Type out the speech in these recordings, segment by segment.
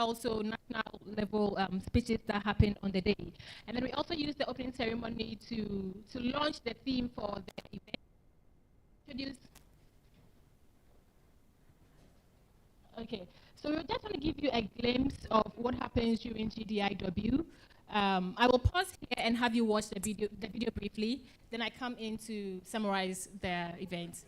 also national level speeches that happened on the day. And then we also used the opening ceremony to launch the theme for the event. Okay, so we're just going to give you a glimpse of what happens during GDIW. I will pause here and have you watch the video briefly. Then I come in to summarize the event.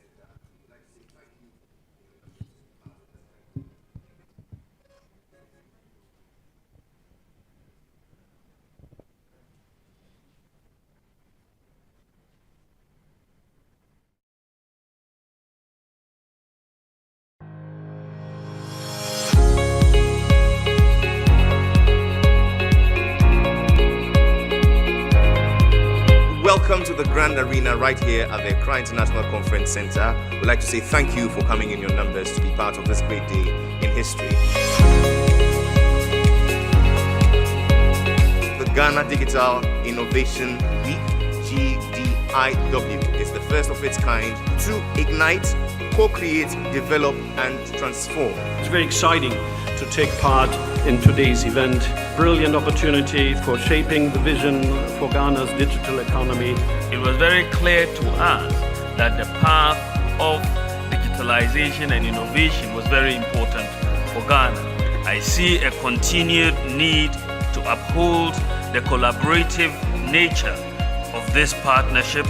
Welcome to the Grand Arena right here at the Accra International Conference Center. We'd like to say thank you for coming in your numbers to be part of this great day in history. The Ghana Digital Innovation Week, GDIW, is the first of its kind to ignite, co-create, develop, and transform. It's very exciting to take part in today's event. Brilliant opportunity for shaping the vision for Ghana's digital economy. It was very clear to us that the path of digitalization and innovation was very important for Ghana. I see a continued need to uphold the collaborative nature of this partnership.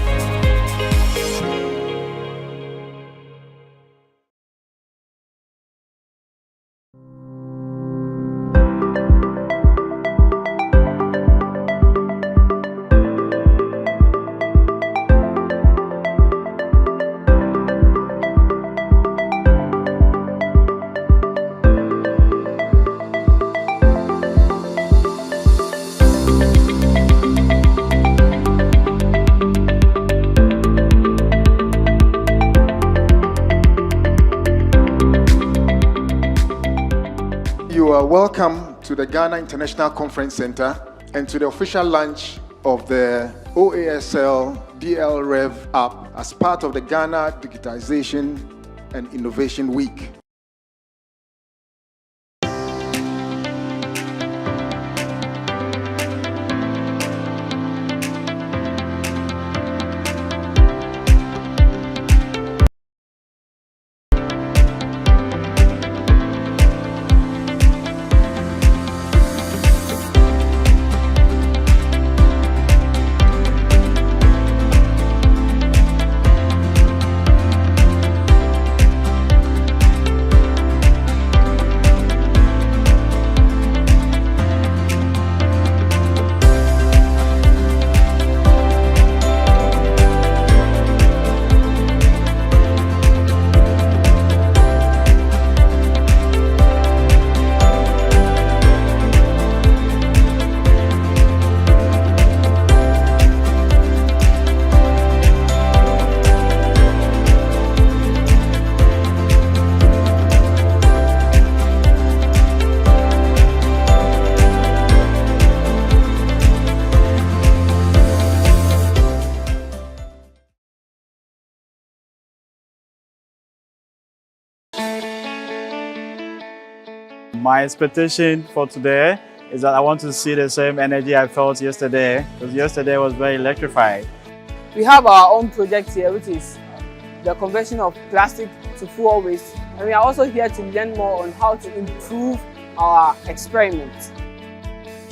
You are welcome to the Ghana International Conference Center and to the official launch of the OASL DL Rev app as part of the Ghana Digitization and Innovation Week. My expectation for today is that I want to see the same energy I felt yesterday, because yesterday was very electrified. We have our own project here, which is the conversion of plastic to fuel waste, and we are also here to learn more on how to improve our experiments.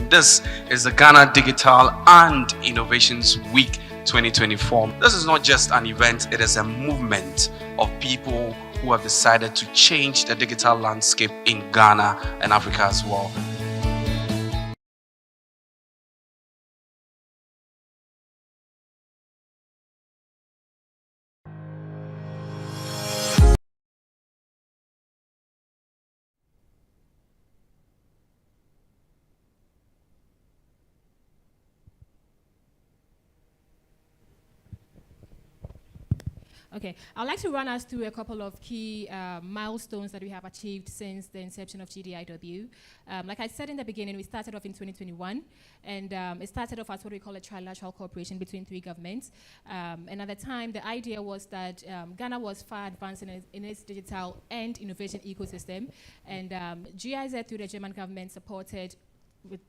This is the Ghana Digital and Innovations Week 2024. This is not just an event, it is a movement of people who have decided to change the digital landscape in Ghana and Africa as well. Okay, I'd like to run us through a couple of key milestones that we have achieved since the inception of GDIW. Like I said in the beginning, we started off in 2021, and it started off as what we call a trilateral cooperation between 3 governments. And at the time, the idea was that Ghana was far advanced in its digital and innovation ecosystem, and GIZ through the German government supported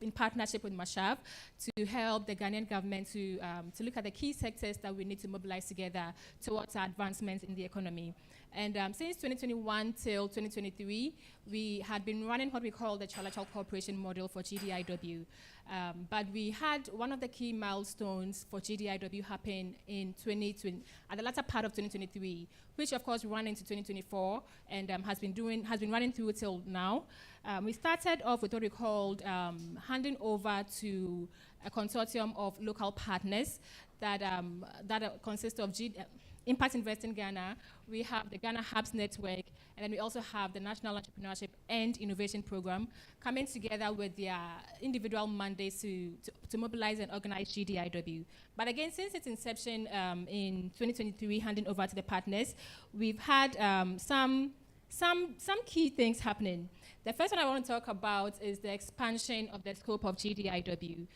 in partnership with Mashav to help the Ghanaian government to look at the key sectors that we need to mobilize together towards our advancements in the economy. And since 2021 till 2023, we had been running what we call the trilateral cooperation model for GDIW. But we had one of the key milestones for GDIW happen in 2020, at the latter part of 2023, which of course ran into 2024 and has been running through till now. We started off with what we called handing over to a consortium of local partners that consists of Impact Invest in Ghana. We have the Ghana Hubs Network, and then we also have the National Entrepreneurship and Innovation Program coming together with their individual mandates to mobilize and organize GDIW. But again, since its inception in 2023, handing over to the partners, we've had some key things happening. The first one I want to talk about is the expansion of the scope of GDIW.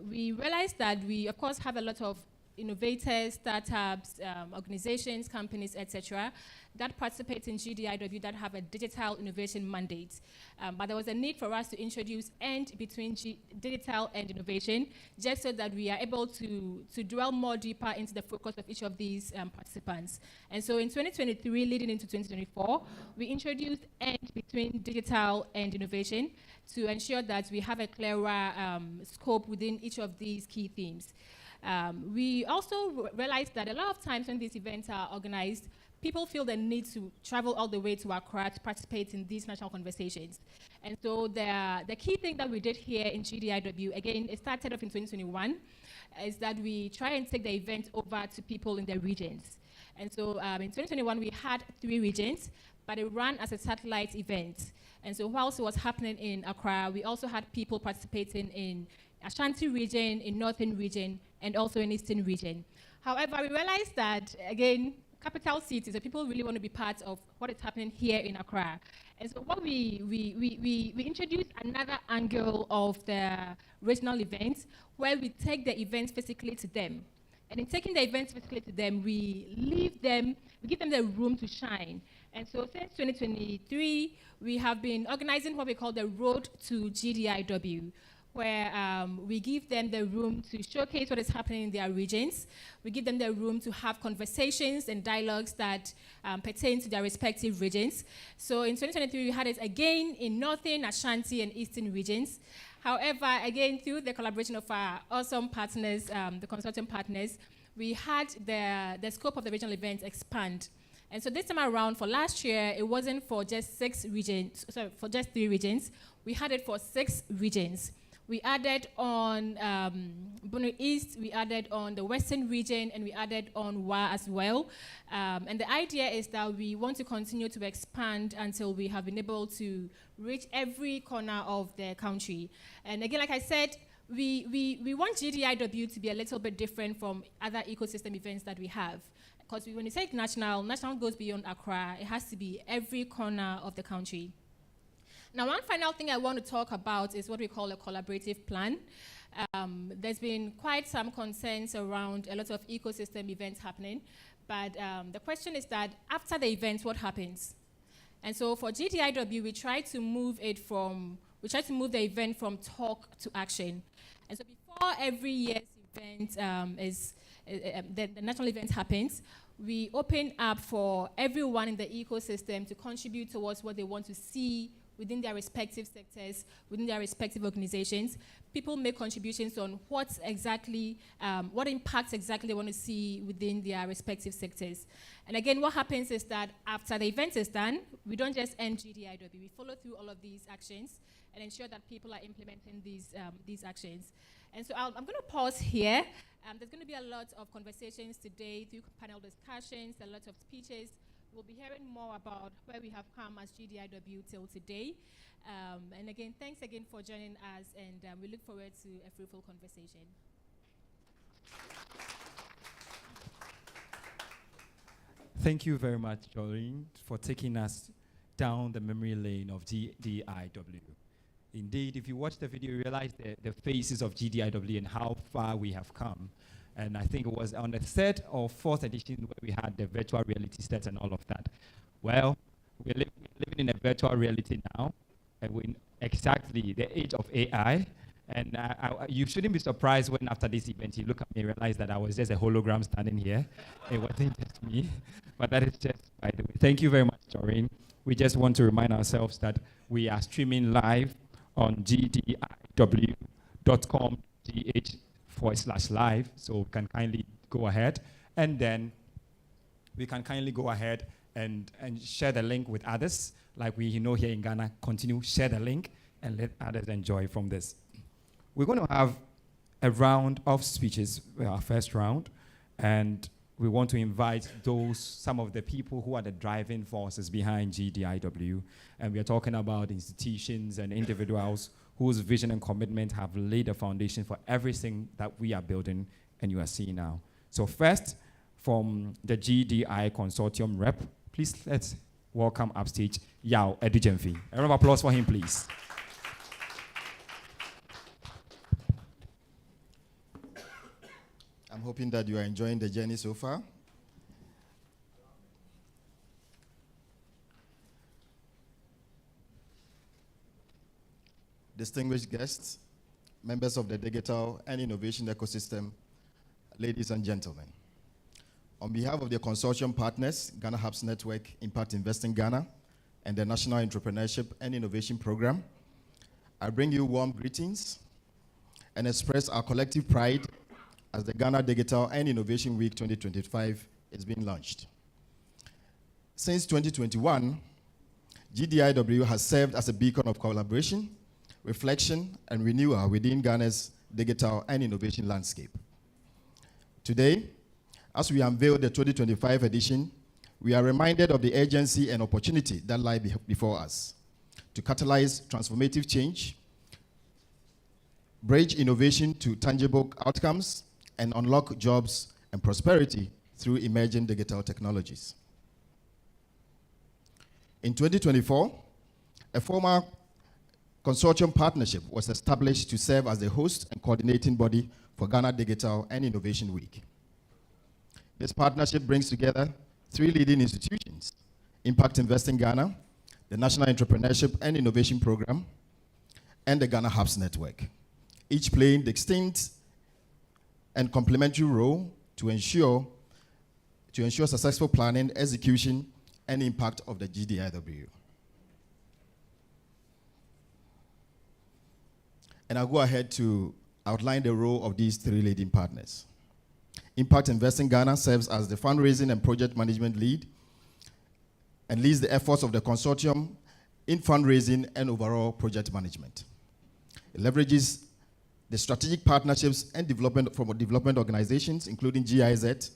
We realized that we, of course, have a lot of innovators, startups, organizations, companies, etc., that participate in GDIW that have a digital innovation mandate. But there was a need for us to introduce and between digital and innovation, just so that we are able to dwell more deeper into the focus of each of these participants. And so in 2023, leading into 2024, we introduced and between digital and innovation to ensure that we have a clearer scope within each of these key themes. We also realized that a lot of times when these events are organized, people feel the need to travel all the way to Accra to participate in these national conversations. And so the key thing that we did here in GDIW, again, it started off in 2021, is that we try and take the event over to people in their regions. And so in 2021, we had 3 regions, but it ran as a satellite event. And so whilst it was happening in Accra, we also had people participating in Ashanti region, in Northern region, and also in Eastern region. However, we realized that, again, capital cities, so people really want to be part of what is happening here in Accra. And so what we introduced another angle of the regional events, where we take the events physically to them. And in taking the events physically to them, we give them the room to shine. And so since 2023, we have been organizing what we call the Road to GDIW, where we give them the room to showcase what is happening in their regions. We give them the room to have conversations and dialogues that pertain to their respective regions. So in 2023, we had it again in Northern, Ashanti, and Eastern regions. However, again, through the collaboration of our awesome partners, the Consortium partners, we had the scope of the regional events expand. And so this time around, for last year, it wasn't for just 3 regions. We had it for 6 regions. We added on Bono East, we added on the Western region, and we added on WA as well. And the idea is that we want to continue to expand until we have been able to reach every corner of the country. And again, like I said, we want GDIW to be a little bit different from other ecosystem events that we have. Because when you say national goes beyond Accra. It has to be every corner of the country. Now, one final thing I want to talk about is what we call a collaborative plan. There's been quite some concerns around a lot of ecosystem events happening, but the question is that after the events, what happens? And so for GDIW, we try to move the event from talk to action. And so before every year's event the national event happens, we open up for everyone in the ecosystem to contribute towards what they want to see within their respective sectors, within their respective organizations. People make contributions on what impacts exactly they want to see within their respective sectors. And again, what happens is that after the event is done, we don't just end GDIW. We follow through all of these actions and ensure that people are implementing these actions. And so I'm going to pause here. There's going to be a lot of conversations today through panel discussions, a lot of speeches. We'll be hearing more about where we have come as GDIW till today. And again, thanks again for joining us, and we look forward to a fruitful conversation. Thank you very much, Jolene, for taking us down the memory lane of GDIW. Indeed, if you watch the video, you realize the faces of GDIW and how far we have come. And I think it was on the third or fourth edition where we had the virtual reality sets and all of that. Well, we're living in a virtual reality now, and we're in exactly the age of AI. And you shouldn't be surprised when after this event you look at me and realize that I was just a hologram standing here. It wasn't just me, but that is just by the way. Thank you very much, Doreen. We just want to remind ourselves that we are streaming live on gdiw.com/live, so we can kindly go ahead, and then we can kindly go ahead and share the link with others, like we here in Ghana. Continue, share the link, and let others enjoy from this. We're going to have a round of speeches, our first round, and we want to invite some of the people who are the driving forces behind GDIW, and we are talking about institutions and individuals whose vision and commitment have laid the foundation for everything that we are building and you are seeing now. So first, from the GDI Consortium rep, please let's welcome upstage Yao Edujemfi. A round of applause for him, please. I'm hoping that you are enjoying the journey so far. Distinguished guests, members of the digital and innovation ecosystem, ladies and gentlemen. On behalf of the consortium partners, Ghana Hubs Network, Impact Investing Ghana, and the National Entrepreneurship and Innovation Program, I bring you warm greetings and express our collective pride as the Ghana Digital and Innovation Week 2025 is being launched. Since 2021, GDIW has served as a beacon of collaboration, reflection, and renewal within Ghana's digital and innovation landscape. Today, as we unveil the 2025 edition, we are reminded of the urgency and opportunity that lie before us to catalyze transformative change, bridge innovation to tangible outcomes, and unlock jobs and prosperity through emerging digital technologies. In 2024, a formal consortium partnership was established to serve as the host and coordinating body for Ghana Digital and Innovation Week. This partnership brings together 3 leading institutions: Impact Investing Ghana, the National Entrepreneurship and Innovation Program, and the Ghana Hubs Network, each playing distinct and complementary role to ensure successful planning, execution, and impact of the GDIW. And I'll go ahead to outline the role of these 3 leading partners. Impact Investing Ghana serves as the fundraising and project management lead and leads the efforts of the consortium in fundraising and overall project management. It leverages the strategic partnerships and development from development organizations, including GIZ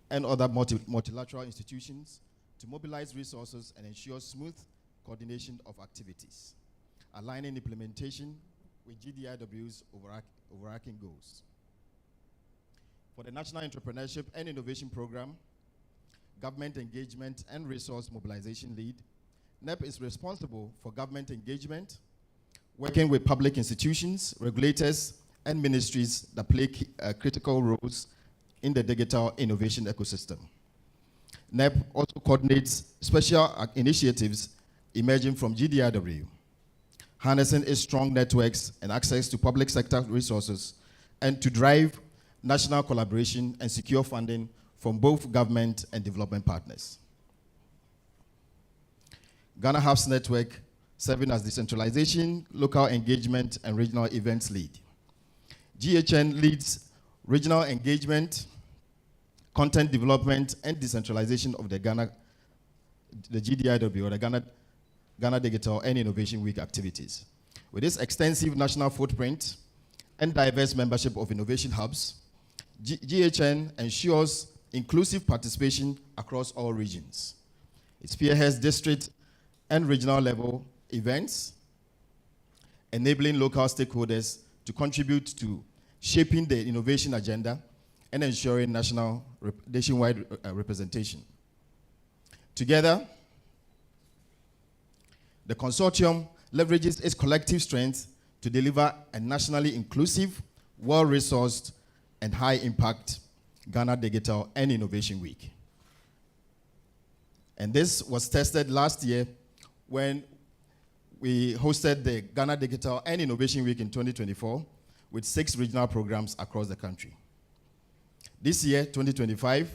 and other multilateral institutions, to mobilize resources and ensure smooth coordination of activities, aligning implementation with GDIW's overarching goals. For the National Entrepreneurship and Innovation Program, Government Engagement and Resource Mobilization Lead, NEP is responsible for government engagement, working with public institutions, regulators, and ministries that play critical roles in the digital innovation ecosystem. NEP also coordinates special initiatives emerging from GDIW, harnessing its strong networks and access to public sector resources, and to drive national collaboration and secure funding from both government and development partners. Ghana Hubs Network, serving as decentralization, local engagement, and regional events lead. GHN leads regional engagement, content development, and decentralization of the GDIW, or the Ghana Digital and Innovation Week activities. With its extensive national footprint and diverse membership of innovation hubs, GHN ensures inclusive participation across all regions. It spearheads district and regional level events, enabling local stakeholders to contribute to shaping the innovation agenda and ensuring nationwide representation. Together, the consortium leverages its collective strength to deliver a nationally inclusive, well-resourced, and high-impact Ghana Digital and Innovation Week. And this was tested last year when we hosted the Ghana Digital and Innovation Week in 2024 with 6 regional programs across the country. This year, 2025,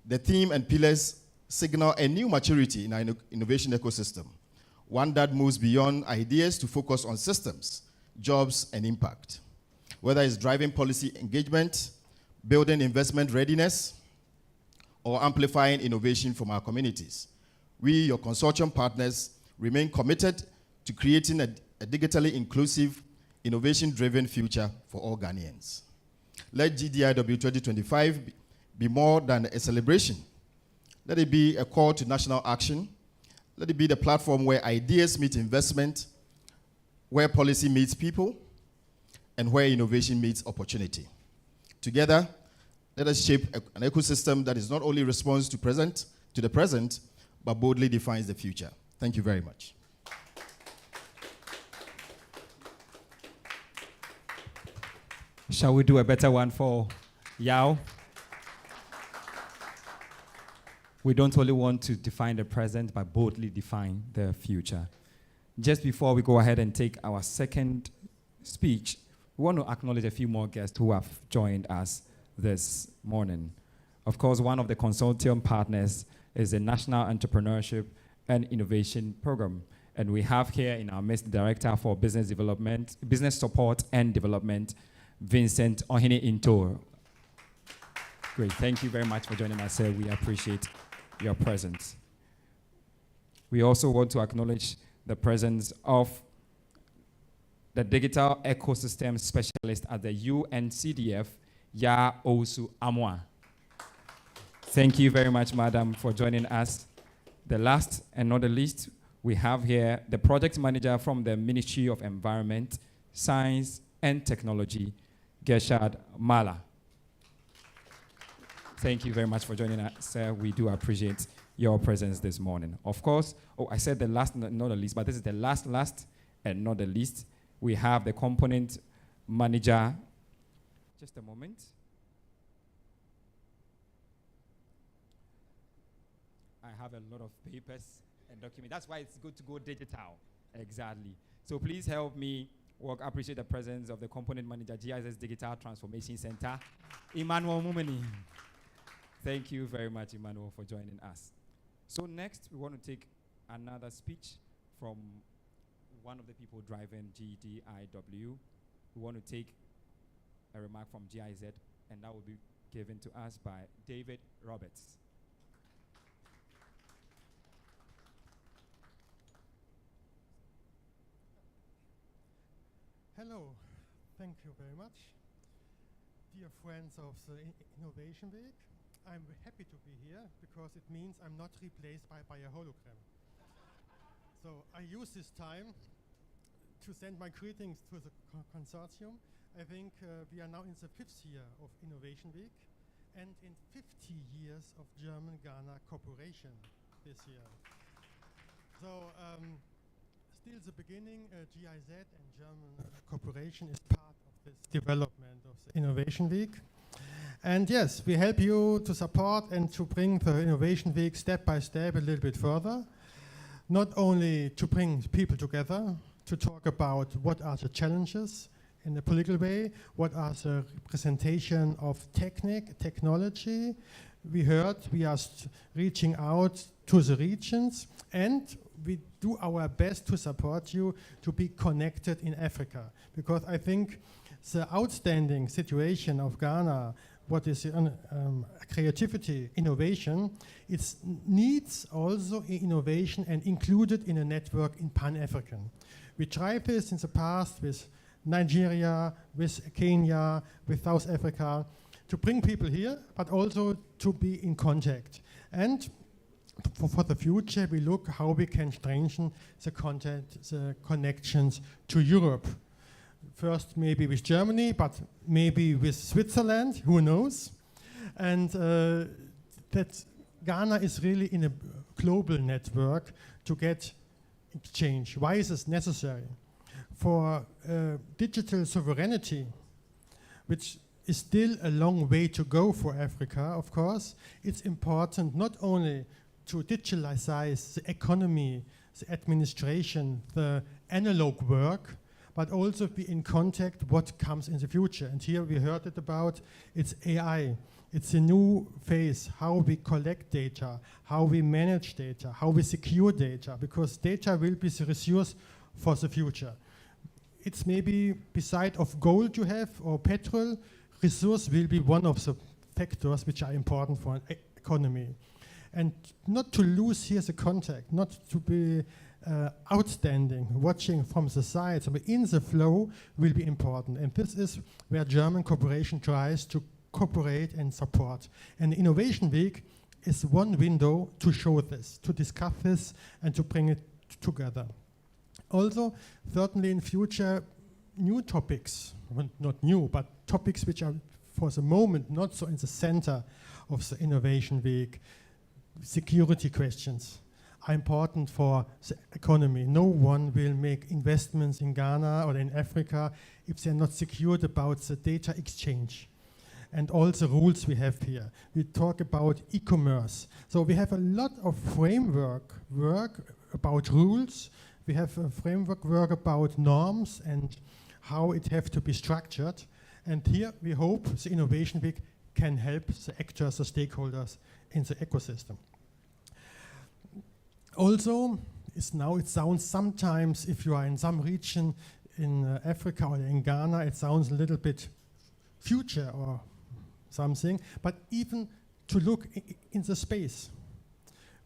the theme and pillars signal a new maturity in our innovation ecosystem, one that moves beyond ideas to focus on systems, jobs, and impact. Whether it's driving policy engagement, building investment readiness, or amplifying innovation from our communities, we, your consortium partners, remain committed to creating a digitally inclusive, innovation-driven future for all Ghanaians. Let GDIW 2025 be more than a celebration. Let it be a call to national action. Let it be the platform where ideas meet investment, where policy meets people, and where innovation meets opportunity. Together, let us shape an ecosystem that is not only responds to the present, but boldly defines the future. Thank you very much. Shall we do a better one for Yao? We don't only want to define the present, but boldly define the future. Just before we go ahead and take our second speech, we want to acknowledge a few more guests who have joined us this morning. Of course, one of the consortium partners is the National Entrepreneurship and Innovation Program. And we have here in our midst the Director for Business Development, Business Support and Development, Vincent Ohene Into. Great, thank you very much for joining us, sir. We appreciate your presence. We also want to acknowledge the presence of the Digital Ecosystem Specialist at the UNCDF, Ya Osu Amwa. Thank you very much, madam, for joining us. The last and not the least, we have here the Project Manager from the Ministry of Environment, Science and Technology, Gershad Mala. Thank you very much for joining us, sir. We do appreciate your presence this morning. Of course, I said the last, not the least, but this is the last and not the least. We have the Component Manager. Just a moment. I have a lot of papers and documents. That's why it's good to go digital. Exactly. So please help me appreciate the presence of the Component Manager, GIS Digital Transformation Center, Emmanuel Mumeni. Thank you very much, Emmanuel, for joining us. So next, we want to take another speech from one of the people driving GDIW. We want to take a remark from GIZ, and that will be given to us by David Roberts. Hello, thank you very much. Dear friends of the Innovation Week, I'm happy to be here because it means I'm not replaced by a hologram. So I use this time to send my greetings to the consortium. I think we are now in the 5th year of Innovation Week and in 50 years of German-Ghana cooperation this year. So still the beginning, GIZ and German cooperation is part of this development of the Innovation Week. And yes, we help you to support and to bring the Innovation Week step by step a little bit further. Not only to bring people together, to talk about what are the challenges in a political way, what are the representation of technology. We heard we are reaching out to the regions, and we do our best to support you to be connected in Africa. Because I think the outstanding situation of Ghana, what is creativity, innovation, it needs also innovation and included in a network in Pan-African. We tried this in the past with Nigeria, with Kenya, with South Africa, to bring people here, but also to be in contact. And for the future, we look how we can strengthen the connections to Europe. First, maybe with Germany, but maybe with Switzerland, who knows? And that Ghana is really in a global network to get exchange. Why is this necessary? For digital sovereignty, which is still a long way to go for Africa, of course, it's important not only to digitalize the economy, the administration, the analog work, but also be in contact what comes in the future. And here we heard it about, it's AI. It's a new phase, how we collect data, how we manage data, how we secure data, because data will be the resource for the future. It's maybe beside of gold you have or petrol, resource will be one of the factors which are important for an economy. And not to lose here the contact, not to be outstanding, watching from the side, so in the flow will be important. And this is where German cooperation tries to cooperate and support. And the Innovation Week is one window to show this, to discuss this, and to bring it together. Also, certainly in future, new topics, well, not new, but topics which are for the moment not so in the center of the Innovation Week. Security questions are important for the economy. No one will make investments in Ghana or in Africa if they're not secured about the data exchange and all the rules we have here. We talk about e-commerce. So we have a lot of framework work about rules. We have a framework work about norms and how it have to be structured. And here we hope the Innovation Week can help the actors, the stakeholders in the ecosystem. Also, it sounds sometimes, if you are in some region in Africa or in Ghana, it sounds a little bit future or something, but even to look in the space.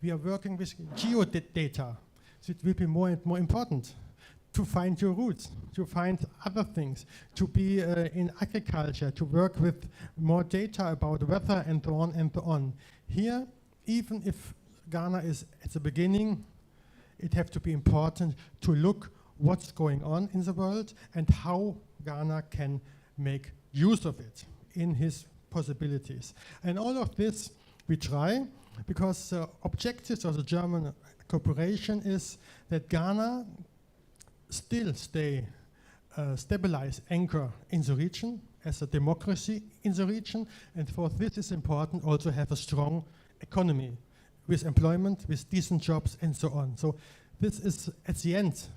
We are working with geodata, so it will be more and more important to find your roots, to find other things, to be in agriculture, to work with more data about weather and so on and so on. Here, even if Ghana is at the beginning, it has to be important to look what's going on in the world and how Ghana can make use of it in his possibilities. And all of this we try because the objectives of the German cooperation is that Ghana still stay stabilized anchor in the region as a democracy in the region, and for this is important also have a strong economy with employment, with decent jobs and so on. So this is at the end,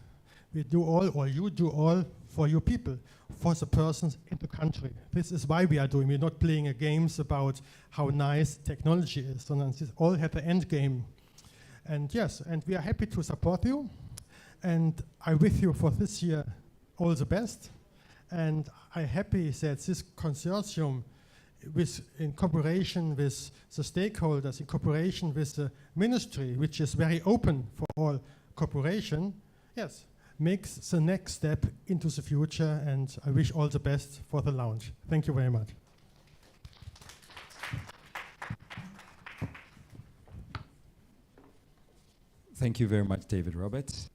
we do all, or you do all for your people, for the persons in the country. This is why we are doing, we're not playing games about how nice technology is, sondern this all have an end game. And yes, and we are happy to support you. And I wish you for this year all the best. And I'm happy that this consortium, in cooperation with the stakeholders, in cooperation with the ministry, which is very open for all cooperation, yes, makes the next step into the future. And I wish all the best for the launch. Thank you very much. Thank you very much, David Roberts.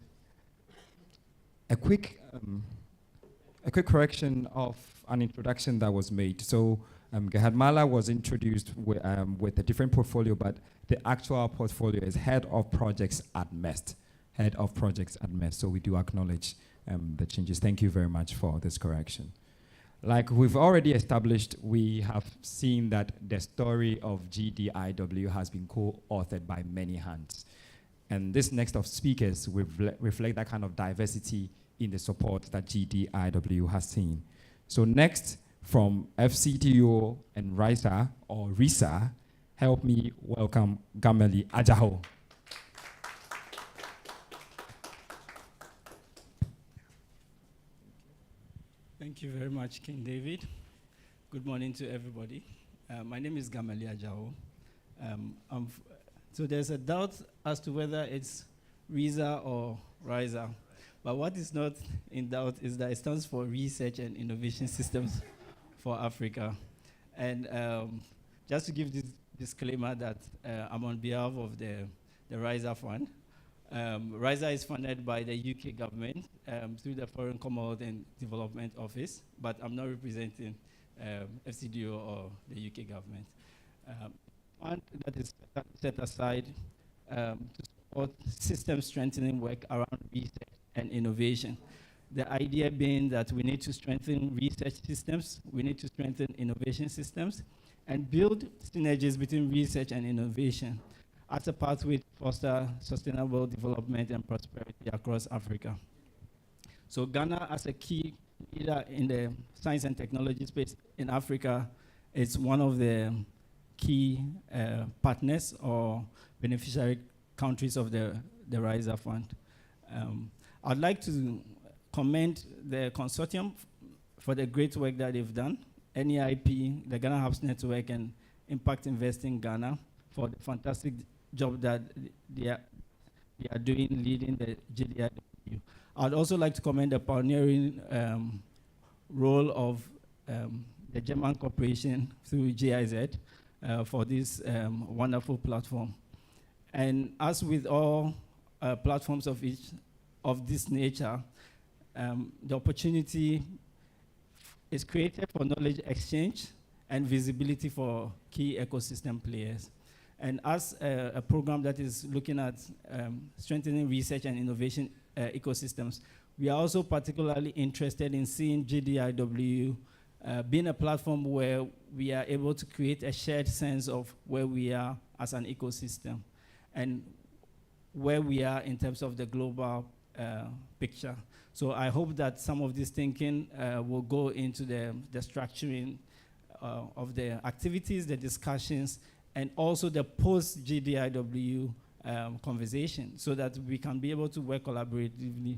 A quick correction of an introduction that was made. So Gerhard Mahler was introduced with a different portfolio, but the actual portfolio is Head of Projects at MEST. Head of Projects at MEST. So we do acknowledge the changes. Thank you very much for this correction. Like we've already established, we have seen that the story of GDIW has been co-authored by many hands. And this next of speakers will reflect that kind of diversity in the support that GDIW has seen. So next, from FCTO and RISA, or RISA, help me welcome Gamali Ajaho. Thank you very much, King David. Good morning to everybody. My name is Gamali Ajaho. So there's a doubt as to whether it's RISA or RISA. But what is not in doubt is that it stands for Research and Innovation Systems for Africa. And just to give this disclaimer that I'm on behalf of the RISA Fund. RISA is funded by the UK government through the Foreign Commonwealth and Development Office, but I'm not representing FCDO or the UK government. fund that is set aside to support system strengthening work around research and innovation. The idea being that we need to strengthen research systems, we need to strengthen innovation systems, and build synergies between research and innovation as a pathway to foster sustainable development and prosperity across Africa. So Ghana, as a key leader in the science and technology space in Africa, is one of the key partners or beneficiary countries of the RISA Fund. I'd like to commend the consortium for the great work that they've done, NEIP, the Ghana Hubs Network, and Impact Investing Ghana for the fantastic job that they are doing leading the GDIW. I'd also like to commend the pioneering role of the German corporation through GIZ for this wonderful platform. And as with all platforms of this nature, the opportunity is created for knowledge exchange and visibility for key ecosystem players. And as a program that is looking at strengthening research and innovation ecosystems, we are also particularly interested in seeing GDIW being a platform where we are able to create a shared sense of where we are as an ecosystem and where we are in terms of the global picture. So I hope that some of this thinking will go into the structuring of the activities, the discussions, and also the post-GDIW conversation, so that we can be able to work collaboratively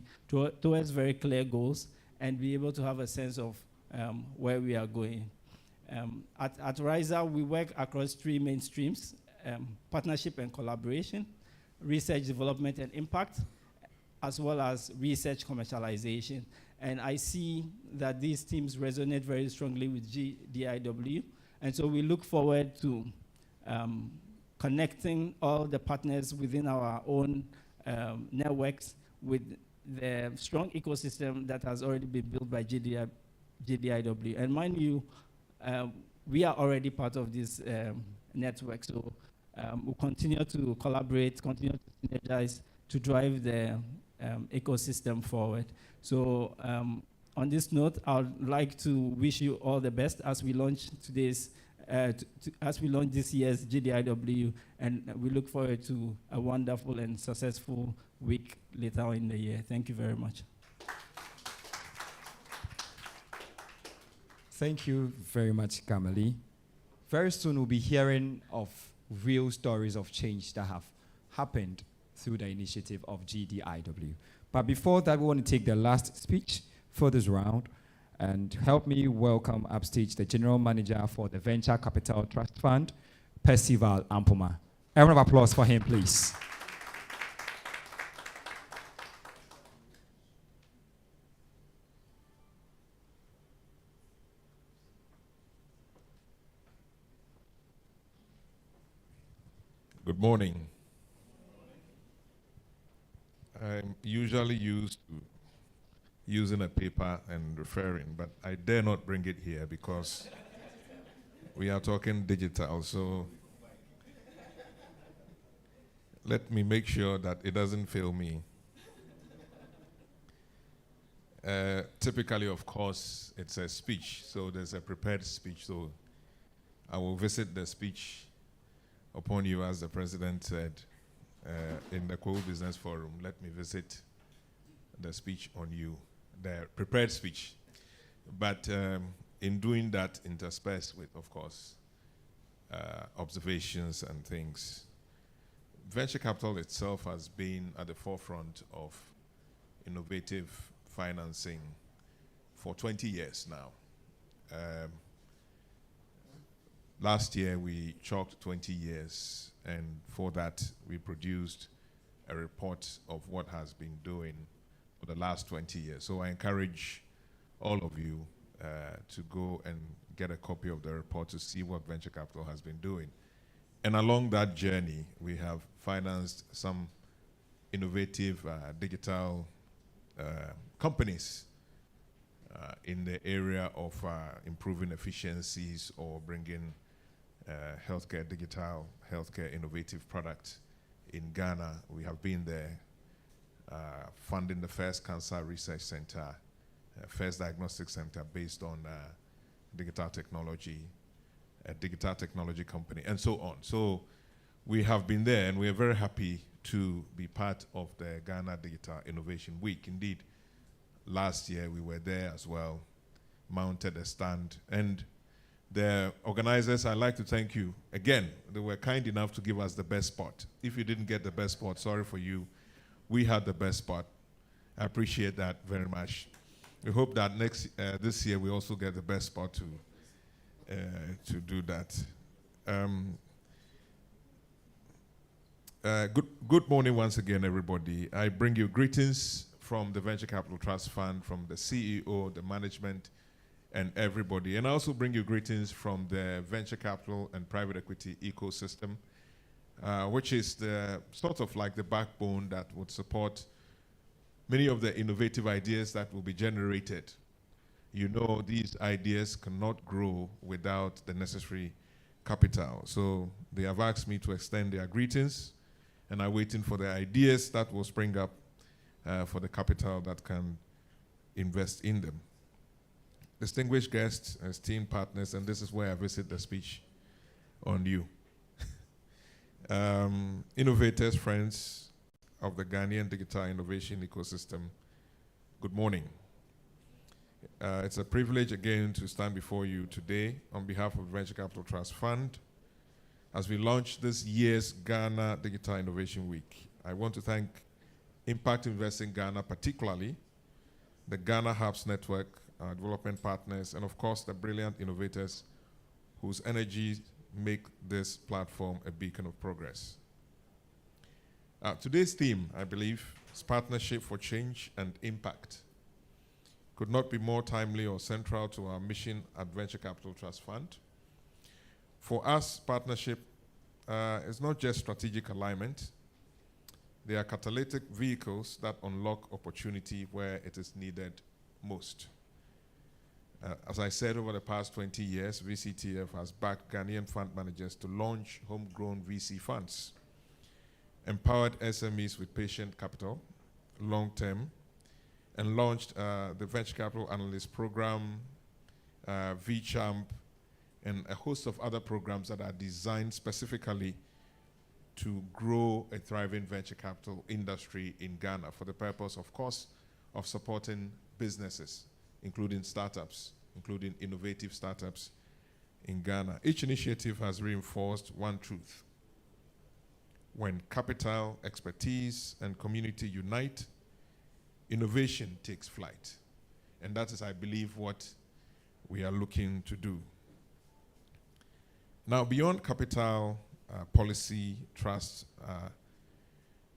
towards very clear goals and be able to have a sense of where we are going. At RISA, we work across three main streams: partnership and collaboration, research, development, and impact, as well as research commercialization. And I see that these teams resonate very strongly with GDIW. And so we look forward to connecting all the partners within our own networks with the strong ecosystem that has already been built by GDIW. And mind you, we are already part of this network. So we'll continue to collaborate, continue to synergize to drive the ecosystem forward. So on this note, I would like to wish you all the best as we launch today's, as we launch this year's GDIW, and we look forward to a wonderful and successful week later on in the year. Thank you very much. Thank you very much, Kamali. Very soon we'll be hearing of real stories of change that have happened through the initiative of GDIW. But before that, we want to take the last speech for this round and help me welcome upstage the General Manager for the Venture Capital Trust Fund, Percival Ampoma. A round of applause for him, please. Good morning. I'm usually used to using a paper and referring, but I dare not bring it here because we are talking digital, so let me make sure that it doesn't fail me. Typically, of course, it's a speech, so there's a prepared speech, so I will visit the speech upon you, as the president said, in the Co-Business Forum. Let me visit the speech on you, the prepared speech. But in doing that, interspersed with, of course, observations and things. Venture capital itself has been at the forefront of innovative financing for 20 years now. Last year, we chalked 20 years, and for that, we produced a report of what has been doing for the last 20 years. So I encourage all of you to go and get a copy of the report to see what venture capital has been doing. And along that journey, we have financed some innovative digital companies in the area of improving efficiencies or bringing healthcare, digital healthcare innovative product in Ghana. We have been there funding the first cancer research center, first diagnostic center based on digital technology, a digital technology company, and so on. So we have been there, and we are very happy to be part of the Ghana Digital Innovation Week. Indeed, last year we were there as well, mounted a stand, and the organizers, I'd like to thank you. Again, they were kind enough to give us the best spot. If you didn't get the best spot, sorry for you. We had the best spot. I appreciate that very much. We hope that this year we also get the best spot to do that. Good morning once again, everybody. I bring you greetings from the Venture Capital Trust Fund, from the CEO, the management, and everybody. And I also bring you greetings from the venture capital and private equity ecosystem, which is the sort of like the backbone that would support many of the innovative ideas that will be generated. You know, these ideas cannot grow without the necessary capital. So they have asked me to extend their greetings, and I'm waiting for the ideas that will spring up for the capital that can invest in them. Distinguished guests, esteemed partners, and this is where I visit the speech on you. Innovators, friends of the Ghanaian digital innovation ecosystem, good morning. It's a privilege again to stand before you today on behalf of the Venture Capital Trust Fund as we launch this year's Ghana Digital Innovation Week. I want to thank Impact Investing Ghana, particularly the Ghana Hubs Network, our development partners, and of course the brilliant innovators whose energies make this platform a beacon of progress. Today's theme, I believe, is partnership for change and impact. Could not be more timely or central to our mission at Venture Capital Trust Fund. For us, partnership is not just strategic alignment. They are catalytic vehicles that unlock opportunity where it is needed most. As I said, over the past 20 years, VCTF has backed Ghanaian fund managers to launch homegrown VC funds, empowered SMEs with patient capital, long-term, and launched the Venture Capital Analyst Program, VChamp, and a host of other programs that are designed specifically to grow a thriving venture capital industry in Ghana for the purpose, of course, of supporting businesses, including startups, including innovative startups in Ghana. Each initiative has reinforced one truth. When capital, expertise, and community unite, innovation takes flight. And that is, I believe, what we are looking to do. Now, beyond capital, policy, trust,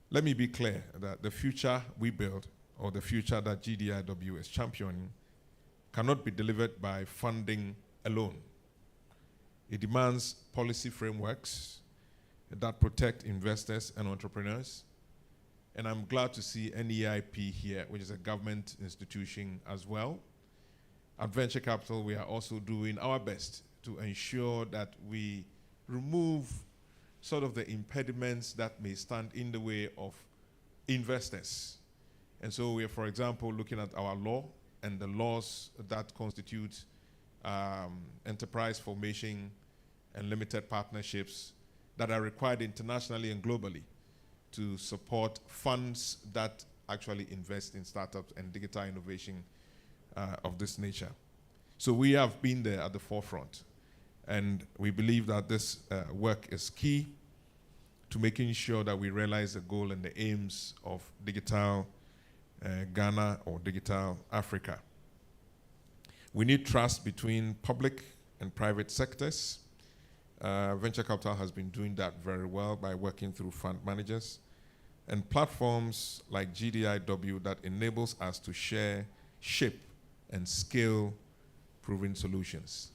let me be clear that the future we build, or the future that GDIW is championing, cannot be delivered by funding alone. It demands policy frameworks that protect investors and entrepreneurs. And I'm glad to see NEIP here, which is a government institution as well. At Venture Capital, we are also doing our best to ensure that we remove sort of the impediments that may stand in the way of investors. And so we are, for example, looking at our law and the laws that constitute enterprise formation and limited partnerships that are required internationally and globally to support funds that actually invest in startups and digital innovation of this nature. So we have been there at the forefront, and we believe that this work is key to making sure that we realize the goal and the aims of digital Ghana or digital Africa. We need trust between public and private sectors. Venture capital has been doing that very well by working through fund managers and platforms like GDIW that enables us to share, ship, and scale proven solutions.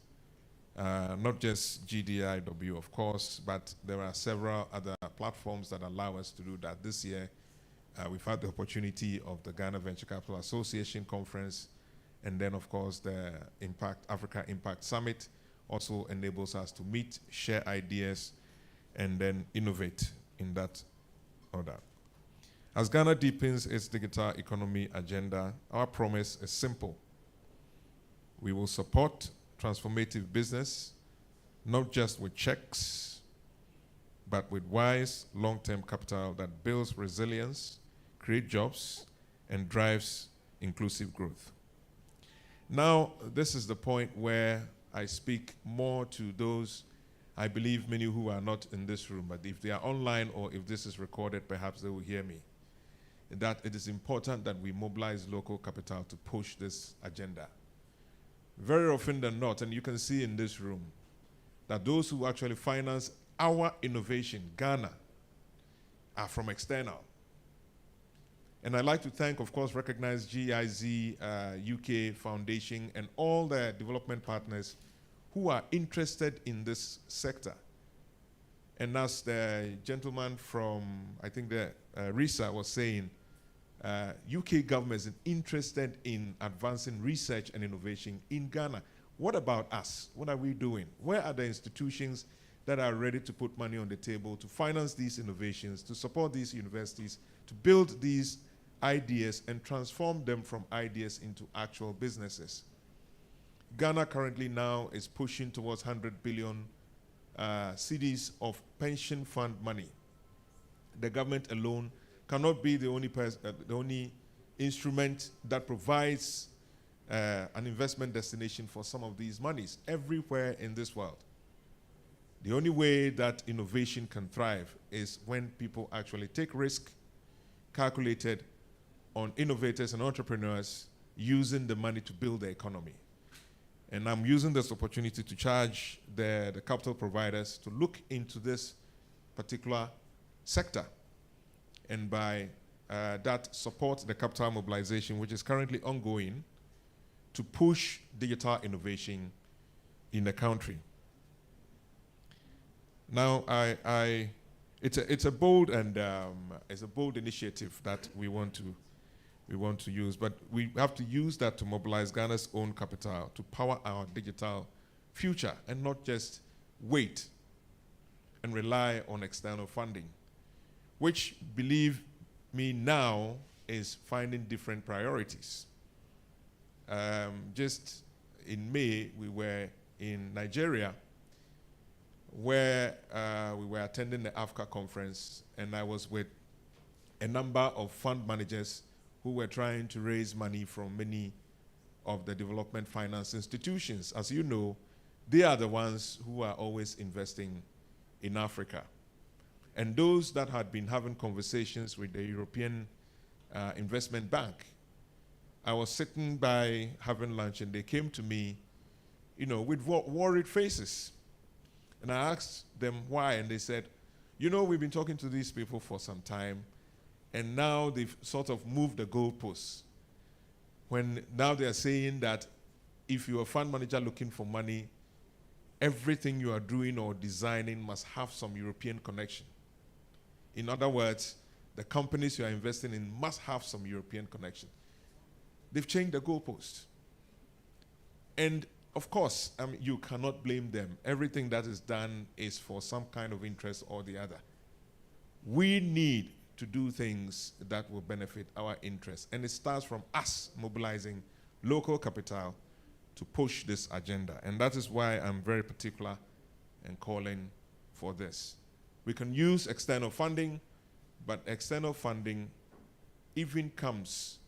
Not just GDIW, of course, but there are several other platforms that allow us to do that. This year, we've had the opportunity of the Ghana Venture Capital Association Conference, and then, of course, the Africa Impact Summit, also enables us to meet, share ideas, and then innovate in that order. As Ghana deepens its digital economy agenda, our promise is simple. We will support transformative business, not just with checks, but with wise long-term capital that builds resilience, creates jobs, and drives inclusive growth. Now, this is the point where I speak more to those, I believe many who are not in this room, but if they are online or if this is recorded, perhaps they will hear me, that it is important that we mobilize local capital to push this agenda. Very often than not, and you can see in this room, that those who actually finance our innovation, Ghana, are from external. And I'd like to thank, of course, recognize GIZ, UK Foundation, and all the development partners who are interested in this sector. And as the gentleman from, I think the RISA was saying, UK government is interested in advancing research and innovation in Ghana. What about us? What are we doing? Where are the institutions that are ready to put money on the table to finance these innovations, to support these universities, to build these ideas and transform them from ideas into actual businesses? Ghana currently now is pushing towards 100 billion cedis of pension fund money. The government alone cannot be the only instrument that provides an investment destination for some of these monies everywhere in this world. The only way that innovation can thrive is when people actually take risk calculated on innovators and entrepreneurs using the money to build the economy. And I'm using this opportunity to charge the capital providers to look into this particular sector, and by that support the capital mobilization, which is currently ongoing, to push digital innovation in the country. Now, it's a bold and it's a bold initiative that we want to use, but we have to use that to mobilize Ghana's own capital to power our digital future and not just wait and rely on external funding, which, believe me now, is finding different priorities. Just in May, we were in Nigeria, where we were attending the AFCA conference, and I was with a number of fund managers who were trying to raise money from many of the development finance institutions. As you know, they are the ones who are always investing in Africa. And those that had been having conversations with the European Investment Bank, I was sitting by having lunch, and they came to me, with worried faces. And I asked them why, and they said, we've been talking to these people for some time, and now they've sort of moved the goalposts. When now they're saying that if you're a fund manager looking for money, everything you are doing or designing must have some European connection. In other words, the companies you are investing in must have some European connection. They've changed the goalpost. And of course, you cannot blame them. Everything that is done is for some kind of interest or the other. We need to do things that will benefit our interests. And it starts from us mobilizing local capital to push this agenda. And that is why I'm very particular and calling for this. We can use external funding, but external funding even comes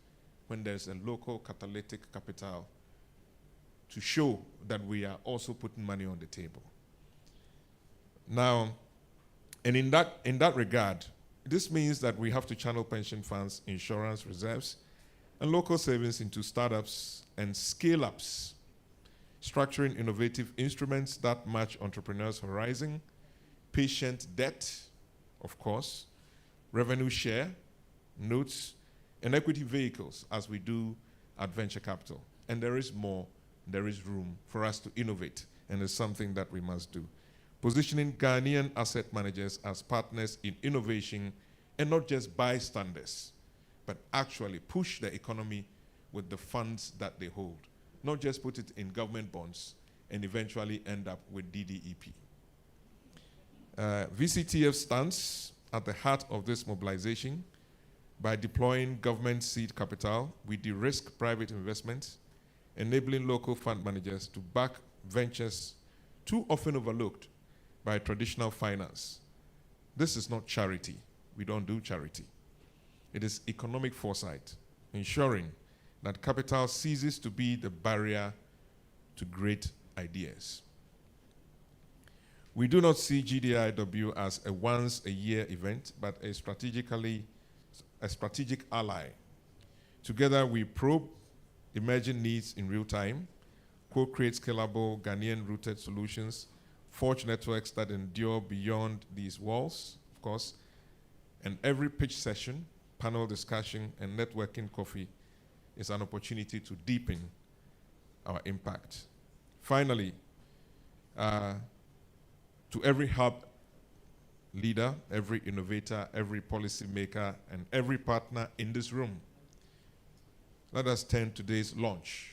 when there's a local catalytic capital to show that we are also putting money on the table. Now, and in that regard, this means that we have to channel pension funds, insurance reserves, and local savings into startups and scale-ups, structuring innovative instruments that match entrepreneurs' horizon, patient debt, of course, revenue share, notes, and equity vehicles as we do at venture capital. And there is more, there is room for us to innovate, and it's something that we must do. Positioning Ghanaian asset managers as partners in innovation and not just bystanders, but actually push the economy with the funds that they hold. Not just put it in government bonds and eventually end up with DDEP. VCTF stands at the heart of this mobilization. By deploying government seed capital, we de-risk private investments, enabling local fund managers to back ventures too often overlooked by traditional finance. This is not charity. We don't do charity. It is economic foresight, ensuring that capital ceases to be the barrier to great ideas. We do not see GDIW as a once-a-year event, but a strategic ally. Together, we probe emerging needs in real time, co-create scalable Ghanaian-rooted solutions, forge networks that endure beyond these walls, of course, and every pitch session, panel discussion, and networking coffee is an opportunity to deepen our impact. Finally, to every hub leader, every innovator, every policy maker, and every partner in this room, let us turn today's launch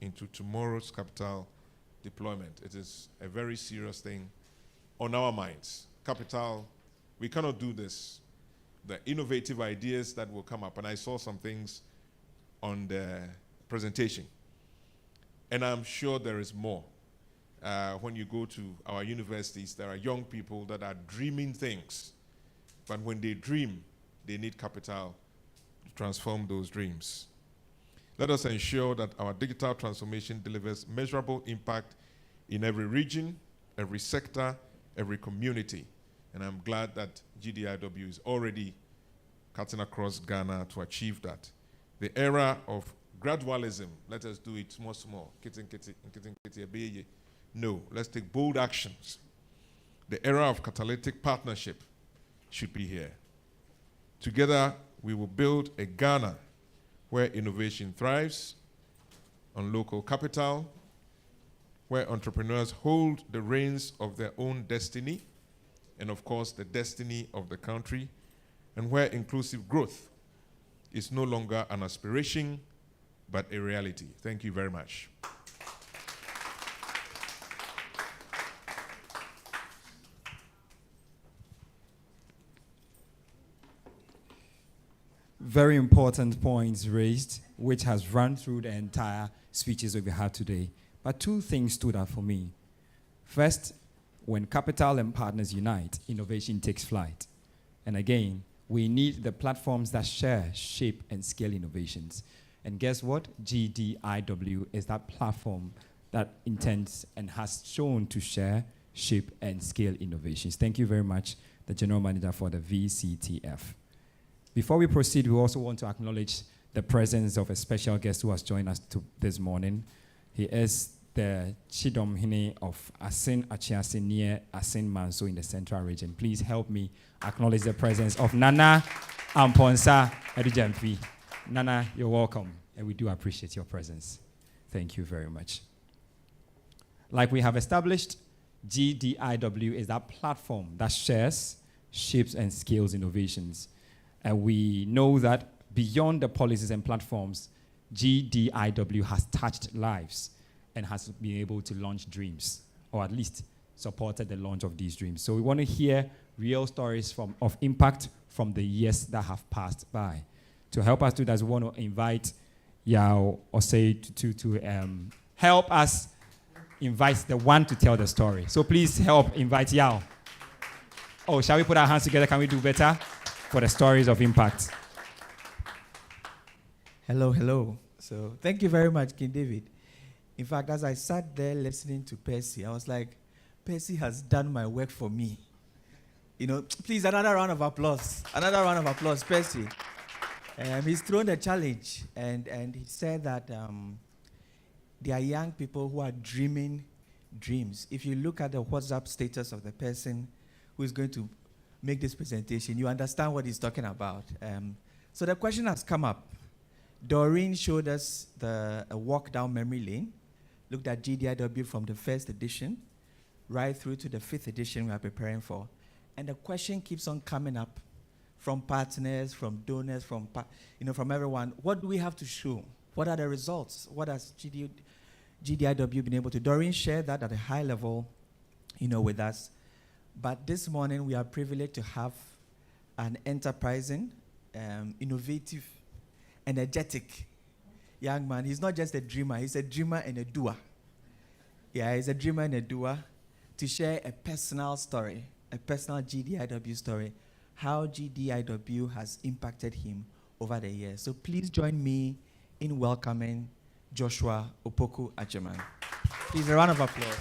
into tomorrow's capital deployment. It is a very serious thing on our minds. Capital, we cannot do this. The innovative ideas that will come up, and I saw some things on the presentation, and I'm sure there is more. When you go to our universities, there are young people that are dreaming things, but when they dream, they need capital to transform those dreams. Let us ensure that our digital transformation delivers measurable impact in every region, every sector, every community. And I'm glad that GDIW is already cutting across Ghana to achieve that. The era of gradualism, let us do it small. No, let's take bold actions. The era of catalytic partnership should be here. Together, we will build a Ghana where innovation thrives on local capital, where entrepreneurs hold the reins of their own destiny, and of course, the destiny of the country, and where inclusive growth is no longer an aspiration, but a reality. Thank you very much. Very important points raised, which has run through the entire speeches that we had today. But two things stood out for me. First, when capital and partners unite, innovation takes flight. And again, we need the platforms that share, shape, and scale innovations. And guess what? GDIW is that platform that intends and has shown to share, shape, and scale innovations. Thank you very much, the General Manager for the VCTF. Before we proceed, we also want to acknowledge the presence of a special guest who has joined us this morning. He is the Chidomhine of Asin Achiasin near Asin Manso in the Central Region. Please help me acknowledge the presence of Nana Amponsa Edujamfi. Nana, you're welcome, and we do appreciate your presence. Thank you very much. Like we have established, GDIW is that platform that shares, shapes, and scales innovations. And we know that beyond the policies and platforms, GDIW has touched lives and has been able to launch dreams, or at least supported the launch of these dreams. So we want to hear real stories of impact from the years that have passed by. To help us do that, we want to invite Yao Osei to help us invite the one to tell the story. So please help invite Yao. Oh, shall we put our hands together? Can we do better? For the stories of impact. Hello, hello. So thank you very much, King David. In fact, as I sat there listening to Percy, I was like, Percy has done my work for me. You know, please, another round of applause. Another round of applause, Percy. He's thrown a challenge, and he said that there are young people who are dreaming dreams. If you look at the WhatsApp status of the person who is going to make this presentation, you understand what he's talking about. So the question has come up. Doreen showed us a walk down memory lane, looked at GDIW from the first edition right through to the 5th edition we are preparing for. And the question keeps on coming up from partners, from donors, from everyone. What do we have to show? What are the results? What does GDIW been able to. Doreen shared that at a high level, with us. But this morning, we are privileged to have an enterprising, innovative, energetic young man. He's not just a dreamer, he's a dreamer and a doer. Yeah, he's a dreamer and a doer to share a personal story, a personal GDIW story, how GDIW has impacted him over the years. So please join me in welcoming Joshua Opoku Acheman. Please, a round of applause.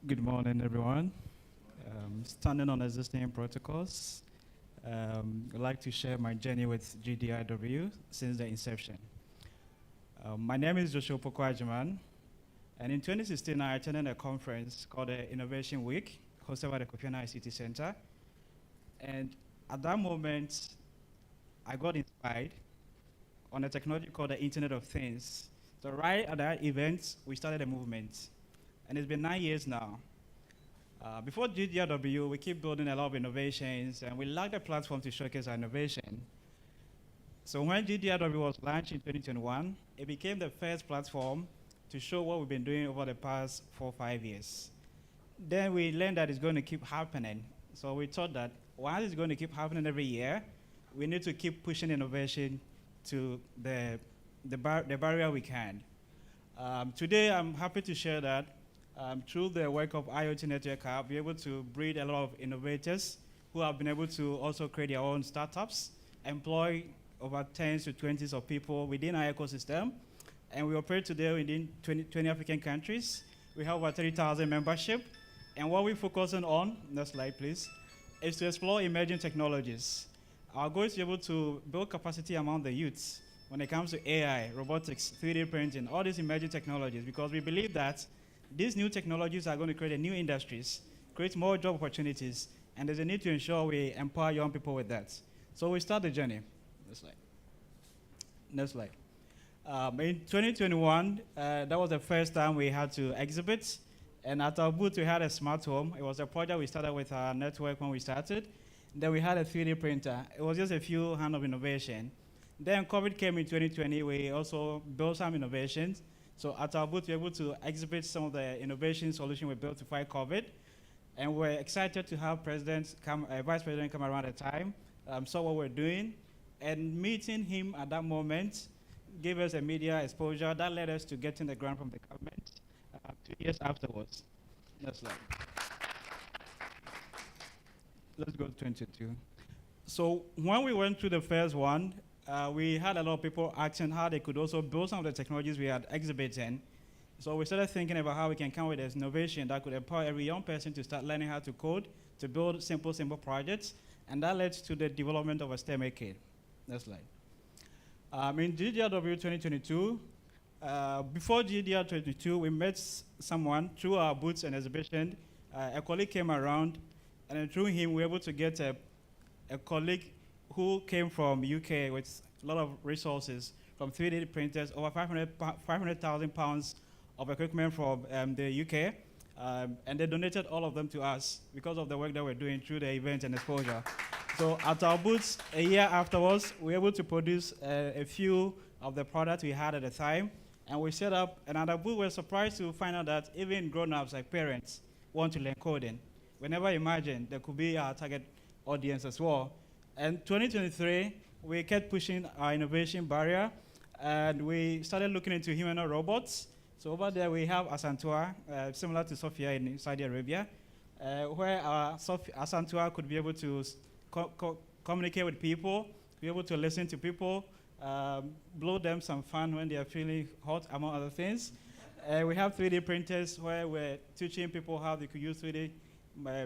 Good morning, everyone. Standing on existing protocols, I'd like to share my journey with GDIW since the inception. My name is Joshua Opoku Acheman, and in 2016, I attended a conference called the Innovation Week, hosted by the Kofi Annan ICT Center. And at that moment, I got inspired on a technology called the Internet of Things. So right at that event, we started a movement. And it's been 9 years now. Before GDIW, we keep building a lot of innovations, and we lacked a platform to showcase our innovation. So when GDIW was launched in 2021, it became the first platform to show what we've been doing over the past 4 or 5 years. Then we learned that it's going to keep happening. So we thought that while it's going to keep happening every year, we need to keep pushing innovation to the barrier we can. Today, I'm happy to share that through the work of IoT Network, I'll be able to breed a lot of innovators who have been able to also create their own startups, employ over 10s to 20s of people within our ecosystem. And we operate today within 20 African countries. We have over 30,000 membership. And what we're focusing on, next slide please, is to explore emerging technologies. Our goal is to be able to build capacity among the youths when it comes to AI, robotics, 3D printing, all these emerging technologies, because we believe that these new technologies are going to create new industries, create more job opportunities, and there's a need to ensure we empower young people with that. So we start the journey. Next slide. Next slide. In 2021, that was the first time we had to exhibit. And at our booth, we had a smart home. It was a project we started with our network when we started. Then we had a 3D printer. It was just a few hands of innovation. Then COVID came in 2020. We also built some innovations. So at our booth, we were able to exhibit some of the innovation solutions we built to fight COVID. And we're excited to have Vice President come around at the time, saw what we're doing. And meeting him at that moment gave us a media exposure that led us to getting the grant from the government 2 years afterwards. Next slide. Let's go to 22. So when we went through the first one, we had a lot of people asking how they could also build some of the technologies we had exhibited. So we started thinking about how we can come with this innovation that could empower every young person to start learning how to code, to build simple projects, and that led to the development of a STEM kit. Next slide. In GDIW 2022, before GDIW 2022, we met someone through our booths and exhibition. A colleague came around, and then through him, we were able to get a colleague who came from UK with a lot of resources from 3D printers, over 500,000 pounds of equipment from the UK, and they donated all of them to us because of the work that we're doing through the event and exposure. So at our booths, a year afterwards, we were able to produce a few of the products we had at the time, and we set up another booth. We were surprised to find out that even grown-ups, like parents, want to learn coding. We never imagined there could be our target audience as well. And 2023, we kept pushing our innovation barrier, and we started looking into humanoid robots. So over there, we have Asantua, similar to Sophia in Saudi Arabia, where Asantua could be able to communicate with people, be able to listen to people, blow them some fun when they are feeling hot, among other things. We have 3D printers where we're teaching people how they could use 3D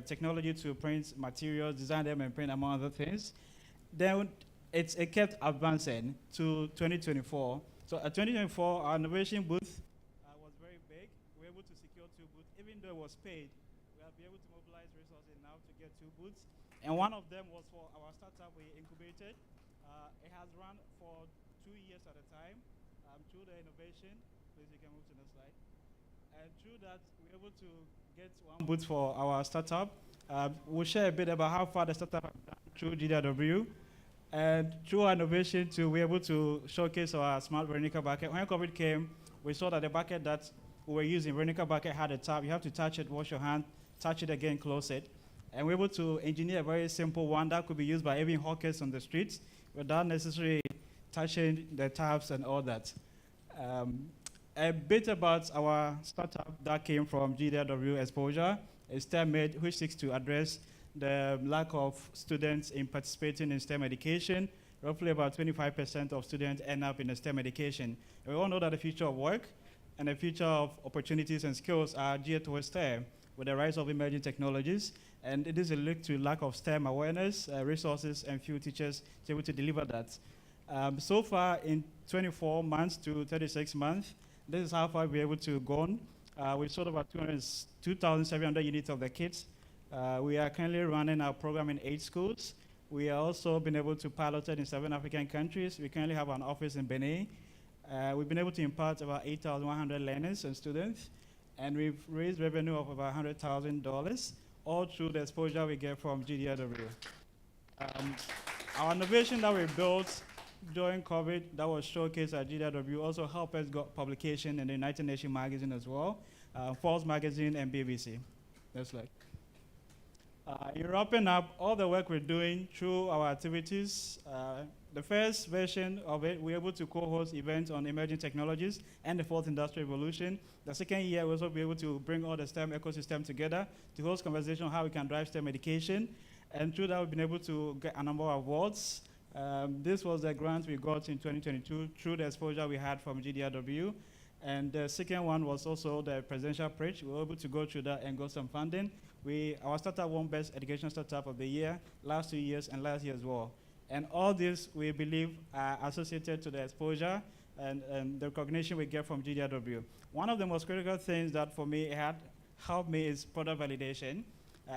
technology to print materials, design them, and print, among other things. Then it kept advancing to 2024. So at 2024, our innovation booth was very big. We were able to secure 2 booths. Even though it was paid, we have been able to mobilize resources now to get 2 booths. And one of them was for our startup we incubated. It has run for 2 years at a time through the innovation. Please, you can move to the next slide. And through that, we were able to get 1 booth for our startup. We'll share a bit about how far the startup have done through GDIW. And through our innovation too, we're able to showcase our smart Veronica bucket. When COVID came, we saw that the bucket that we were using, Veronica bucket, had a tap. You have to touch it, wash your hand, touch it again, close it. And we're able to engineer a very simple one that could be used by even hawkers on the streets without necessarily touching the taps and all that. A bit about our startup that came from GDIW exposure is STEM-Made, which seeks to address the lack of students in participating in STEM education. Roughly about 25% of students end up in a STEM education. And we all know that the future of work and the future of opportunities and skills are geared towards STEM with the rise of emerging technologies. And it is a link to lack of STEM awareness, resources, and few teachers to be able to deliver that. So far, in 24 months to 36 months, this is how far we're able to go on. We sold about 2,700 units of the kits. We are currently running our program in 8 schools. We have also been able to pilot it in 7 African countries. We currently have an office in Benin. We've been able to impart about 8,100 learners and students, and we've raised revenue of about $100,000, all through the exposure we get from GDIW. Our innovation that we built during COVID that was showcased at GDIW also helped us get publication in the United Nations magazine as well, Forbes magazine and BBC. That's like. In wrapping up all the work we're doing through our activities, the first version of it, we're able to co-host events on emerging technologies and the fourth industrial revolution. The second year, we'll also be able to bring all the STEM ecosystem together to host conversation on how we can drive STEM education. And through that, we've been able to get a number of awards. This was the grant we got in 2022 through the exposure we had from GDIW. And the second one was also the presidential bridge. We were able to go through that and got some funding. Our startup won Best Education Startup of the Year last 2 years and last year as well. And all this, we believe, are associated to the exposure and the recognition we get from GDIW. One of the most critical things that for me had helped me is product validation.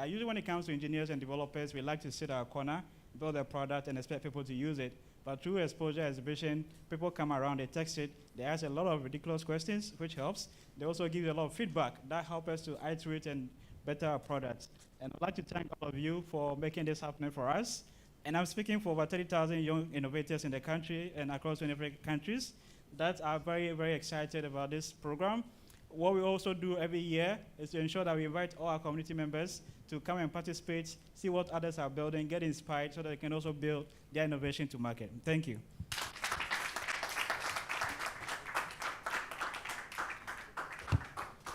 Usually when it comes to engineers and developers, we like to sit our corner, build a product, and expect people to use it. But through exposure exhibition, people come around, they text it, they ask a lot of ridiculous questions, which helps. They also give you a lot of feedback that helps us to iterate and better our products. And I'd like to thank all of you for making this happen for us. And I'm speaking for over 30,000 young innovators in the country and across 23 countries that are very, very excited about this program. What we also do every year is to ensure that we invite all our community members to come and participate, see what others are building, get inspired so that they can also build their innovation to market. Thank you.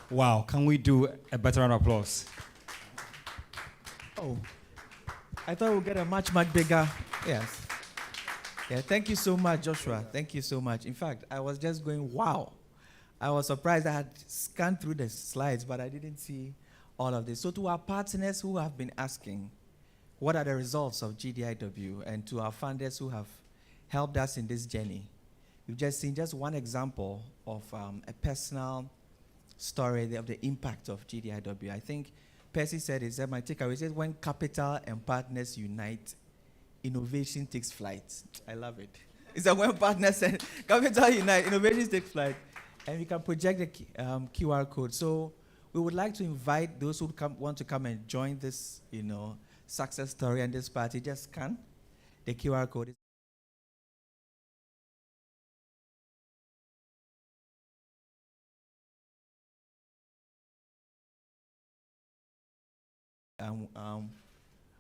Wow, can we do a better round of applause? Oh, I thought we'd get a much, much bigger, yes. Yeah, thank you so much, Joshua. Thank you so much. In fact, I was just going, wow. I was surprised. I had scanned through the slides, but I didn't see all of this. So to our partners who have been asking, what are the results of GDIW, and to our funders who have helped us in this journey, we've just seen just one example of a personal story of the impact of GDIW. I think Percy said, he said, my takeaway says, when capital and partners unite, innovation takes flight. I love it. It's that when partners and capital unite, innovation takes flight. And we can project the QR code. So we would like to invite those who want to come and join this, success story and this party. Just scan the QR code.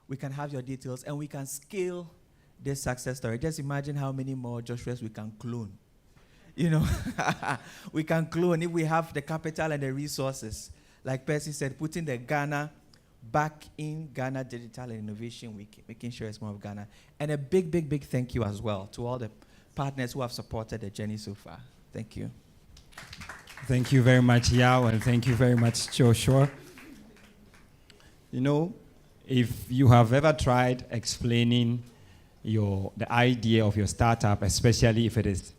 We can have your details and we can scale this success story. Just imagine how many more Joshua's we can clone. We can clone if we have the capital and the resources. Like Percy said, putting the Ghana back in Ghana Digital and Innovation Week, making sure it's more of Ghana. And a big, big, big thank you as well to all the partners who have supported the journey so far. Thank you. Thank you very much, Yao, and thank you very much, Joshua. If you have ever tried explaining the idea of your startup, especially if it is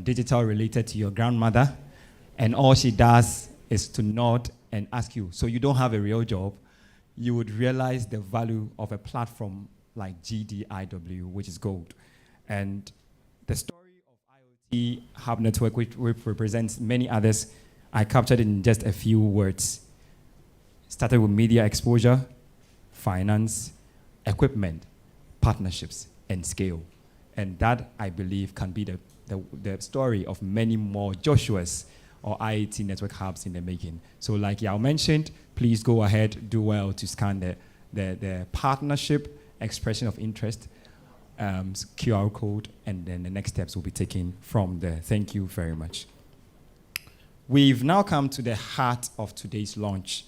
digital related to your grandmother, and all she does is to nod and ask you, so you don't have a real job, you would realize the value of a platform like GDIW, which is gold. And the story of IoT Hub Network, which represents many others, I captured in just a few words. Started with media exposure, finance, equipment, partnerships, and scale. And that, I believe, can be the story of many more Joshuas or IAT network hubs in the making. So like Yao mentioned, please go ahead, do well to scan the partnership expression of interest QR code, and then the next steps will be taken from there. Thank you very much. We've now come to the heart of today's launch,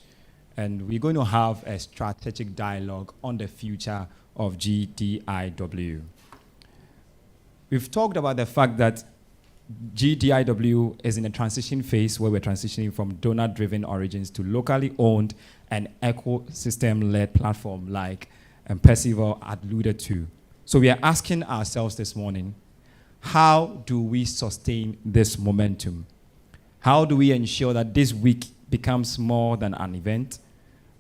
and we're going to have a strategic dialogue on the future of GDIW. We've talked about the fact that GDIW is in a transition phase where we're transitioning from donor-driven origins to locally owned and ecosystem-led platform like Percival alluded to. So we are asking ourselves this morning, how do we sustain this momentum? How do we ensure that this week becomes more than an event,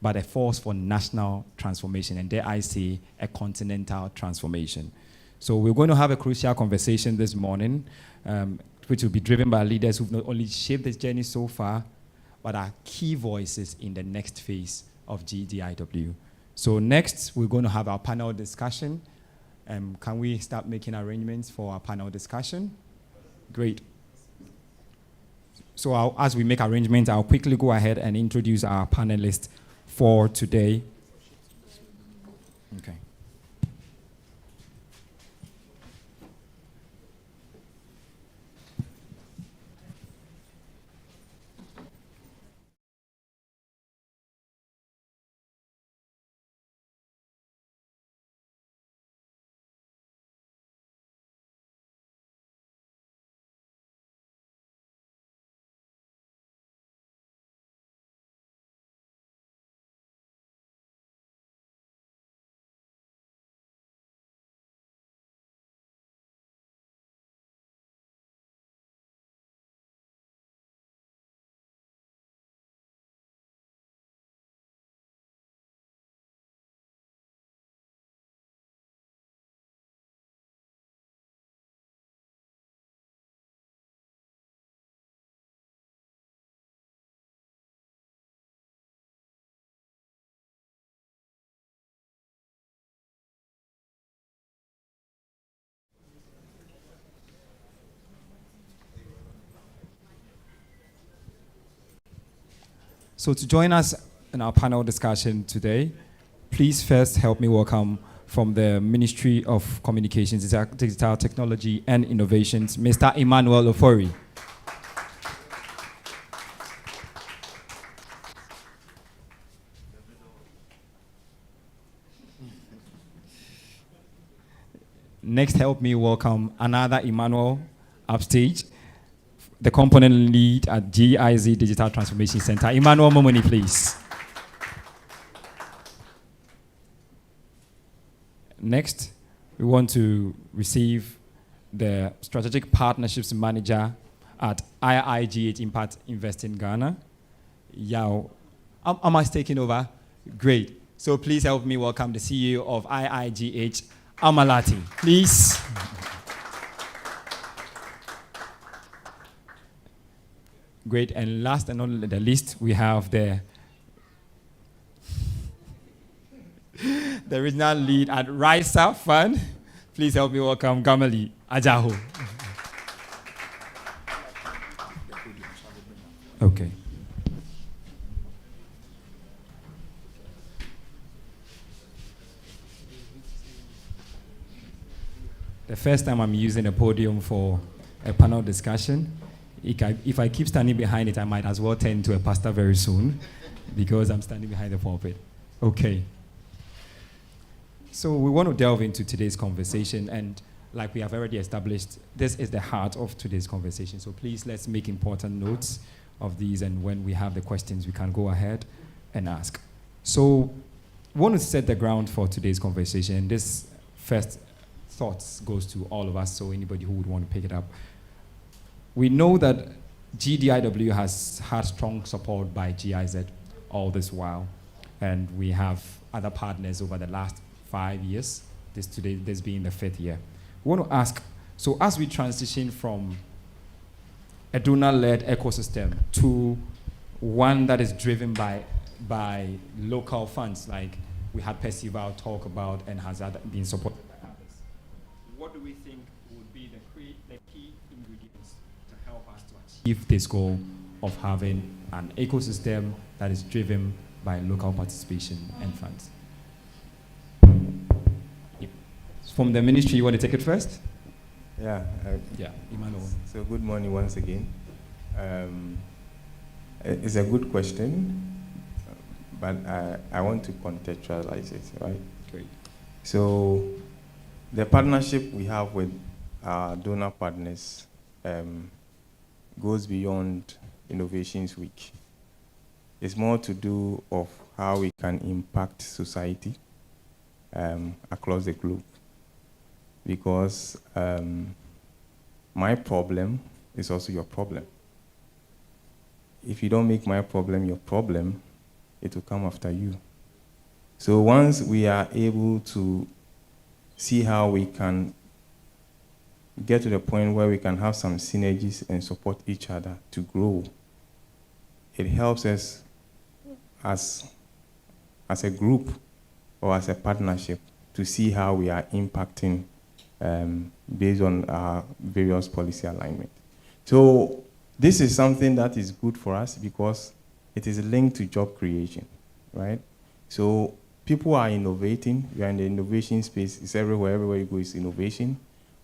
but a force for national transformation, and dare I say, a continental transformation? So we're going to have a crucial conversation this morning, which will be driven by leaders who've not only shaped this journey so far, but are key voices in the next phase of GDIW. So next, we're going to have our panel discussion. Can we start making arrangements for our panel discussion? Great. So as we make arrangements, I'll quickly go ahead and introduce our panelists for today. Okay. So to join us in our panel discussion today, please first help me welcome from the Ministry of Communications, Digital Technology and Innovations, Mr. Emmanuel Ofori. Next, help me welcome another Emmanuel upstage, the component lead at GIZ Digital Transformation Center. Emmanuel Momoni, please. Next, we want to receive the Strategic Partnerships Manager at IIGH Impact Invest in Ghana. Yao, am I taking over? Great. So please help me welcome the CEO of IIGH, Amalati, please. Great, and last and not the least, we have the regional lead at RISA Fund. Please help me welcome Gamali Ajaho. Okay. The first time I'm using a podium for a panel discussion. If I keep standing behind it, I might as well turn into a pastor very soon because I'm standing behind the pulpit. Okay. So we want to delve into today's conversation, and like we have already established, this is the heart of today's conversation. So please, let's make important notes of these, and when we have the questions, we can go ahead and ask. So we want to set the ground for today's conversation. This first thoughts goes to all of us, so anybody who would want to pick it up. We know that GDIW has had strong support by GIZ all this while, and we have other partners over the last 5 years, this being the 5th year. We want to ask, so as we transition from a donor-led ecosystem to one that is driven by local funds, like we had Percival talk about, and has that been supported by others. What do we think would be the key ingredients to help us to achieve this goal of having an ecosystem that is driven by local participation and funds? From the ministry, you want to take it first? Yeah. Emmanuel. So good morning once again. It's a good question, but I want to contextualize it, right? Great. So the partnership we have with our donor partners goes beyond Innovations Week. It's more to do of how we can impact society across the globe. Because my problem is also your problem. If you don't make my problem your problem, it will come after you. So once we are able to see how we can get to the point where we can have some synergies and support each other to grow, it helps us as a group or as a partnership to see how we are impacting based on our various policy alignment. So this is something that is good for us because it is linked to job creation, right? So people are innovating. We are in the innovation space. It's everywhere. Everywhere you go is innovation.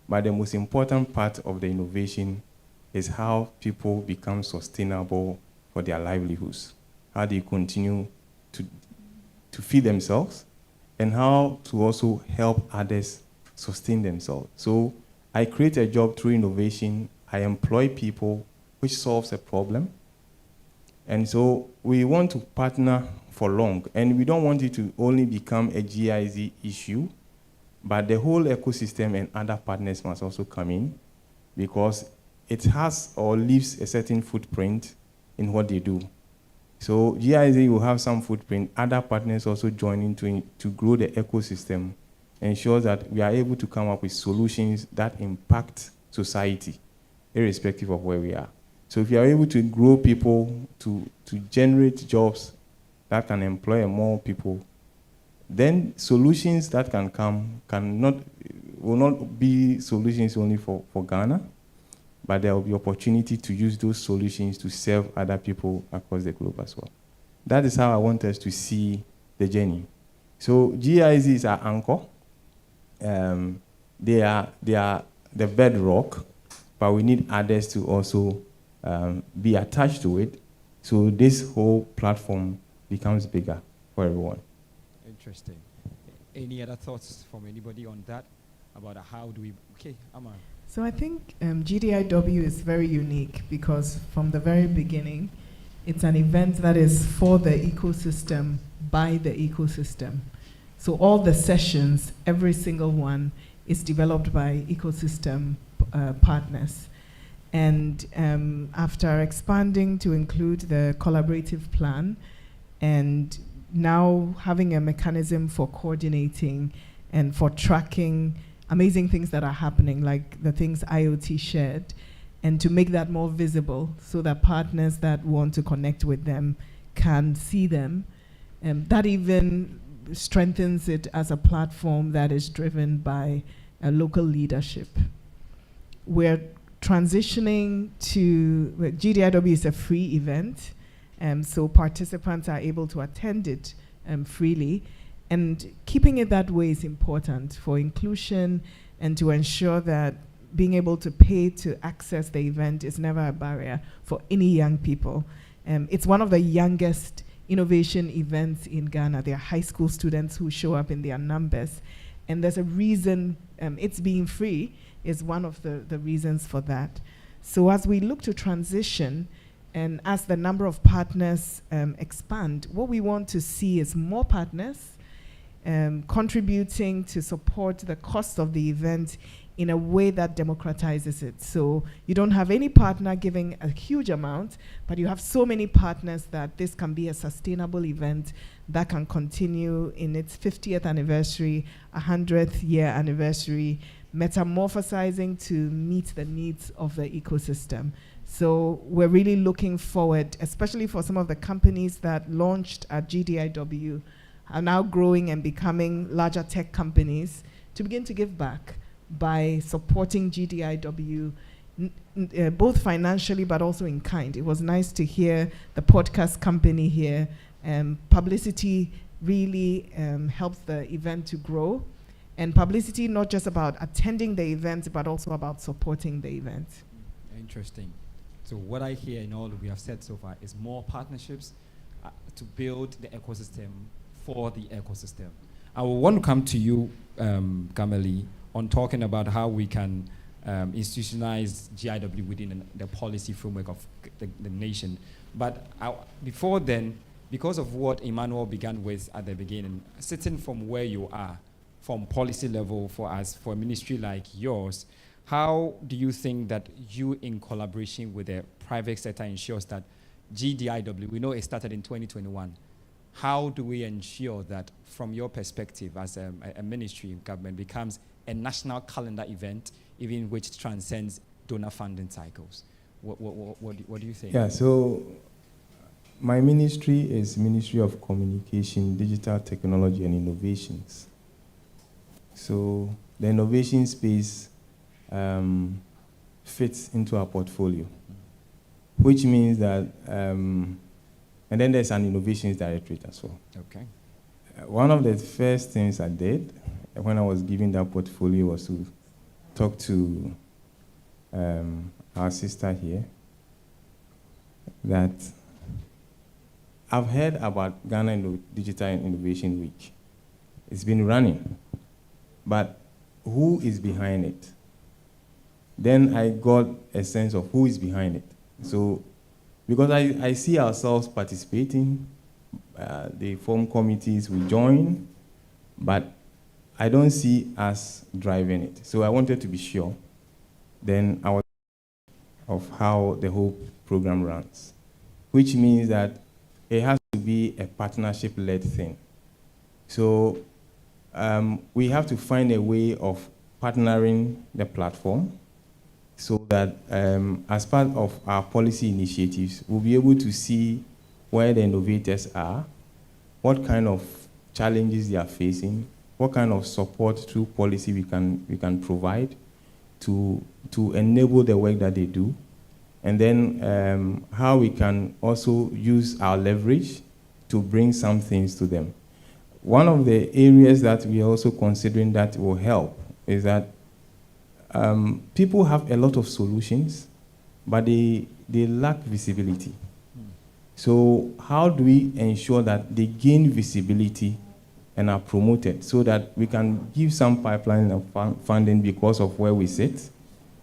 But the most important part of the innovation is how people become sustainable for their livelihoods, how they continue to feed themselves, and how to also help others sustain themselves. So I create a job through innovation. I employ people, which solves a problem. And so we want to partner for long. And we don't want it to only become a GIZ issue, but the whole ecosystem and other partners must also come in because it has or leaves a certain footprint in what they do. So GIZ will have some footprint. Other partners also join into to grow the ecosystem, ensure that we are able to come up with solutions that impact society, irrespective of where we are. So if you are able to grow people, to generate jobs that can employ more people, then solutions that can come will not be solutions only for Ghana, but there will be opportunity to use those solutions to serve other people across the globe as well. That is how I want us to see the journey. So GIZ is our anchor. They are the bedrock, but we need others to also be attached to it, so this whole platform becomes bigger for everyone. Interesting. Any other thoughts from anybody on that about how do we? Okay, Amma. So I think GDIW is very unique because from the very beginning, it's an event that is for the ecosystem, by the ecosystem. So all the sessions, every single one, is developed by ecosystem partners. And after expanding to include the collaborative plan, and now having a mechanism for coordinating and for tracking amazing things that are happening, like the things IoT shared, and to make that more visible so that partners that want to connect with them can see them. That even strengthens it as a platform that is driven by a local leadership. We're transitioning to, GDIW is a free event, so participants are able to attend it freely. And keeping it that way is important for inclusion and to ensure that being able to pay to access the event is never a barrier for any young people. It's one of the youngest innovation events in Ghana. There are high school students who show up in their numbers. And there's a reason it's being free is one of the reasons for that. So as we look to transition and as the number of partners expand, what we want to see is more partners contributing to support the cost of the event in a way that democratizes it. So you don't have any partner giving a huge amount, but you have so many partners that this can be a sustainable event that can continue in its 50th anniversary, 100th year anniversary, metamorphosizing to meet the needs of the ecosystem. So we're really looking forward, especially for some of the companies that launched at GDIW are now growing and becoming larger tech companies to begin to give back by supporting GDIW, both financially but also in kind. It was nice to hear the podcast company here. Publicity really helps the event to grow. And publicity not just about attending the event, but also about supporting the event. Interesting. So what I hear in all we have said so far is more partnerships to build the ecosystem for the ecosystem. I will want to come to you, Gamali, on talking about how we can institutionalize GIW within the policy framework of the nation. But before then, because of what Emmanuel began with at the beginning, sitting from where you are, from policy level for us, for a ministry like yours, how do you think that you, in collaboration with the private sector, ensures that GDIW, we know it started in 2021, how do we ensure that, from your perspective as a ministry in government, becomes a national calendar event, even which transcends donor funding cycles? What do you think? Yeah, so my ministry is Ministry of Communication, Digital Technology and Innovations. So the innovation space fits into our portfolio, which means that, and then there's an innovations directorate as well. Okay. One of the first things I did when I was given that portfolio was to talk to our sister here, that I've heard about Ghana Digital Innovation Week. It's been running, but who is behind it? Then I got a sense of who is behind it. So, because I see ourselves participating, they form committees, we join, but I don't see us driving it. So I wanted to be sure. Then I was of how the whole program runs, which means that it has to be a partnership-led thing. So we have to find a way of partnering the platform so that as part of our policy initiatives, we'll be able to see where the innovators are, what kind of challenges they are facing, what kind of support through policy we can provide to enable the work that they do, and then how we can also use our leverage to bring some things to them. One of the areas that we are also considering that will help is that people have a lot of solutions, but they lack visibility. So how do we ensure that they gain visibility and are promoted so that we can give some pipeline of funding because of where we sit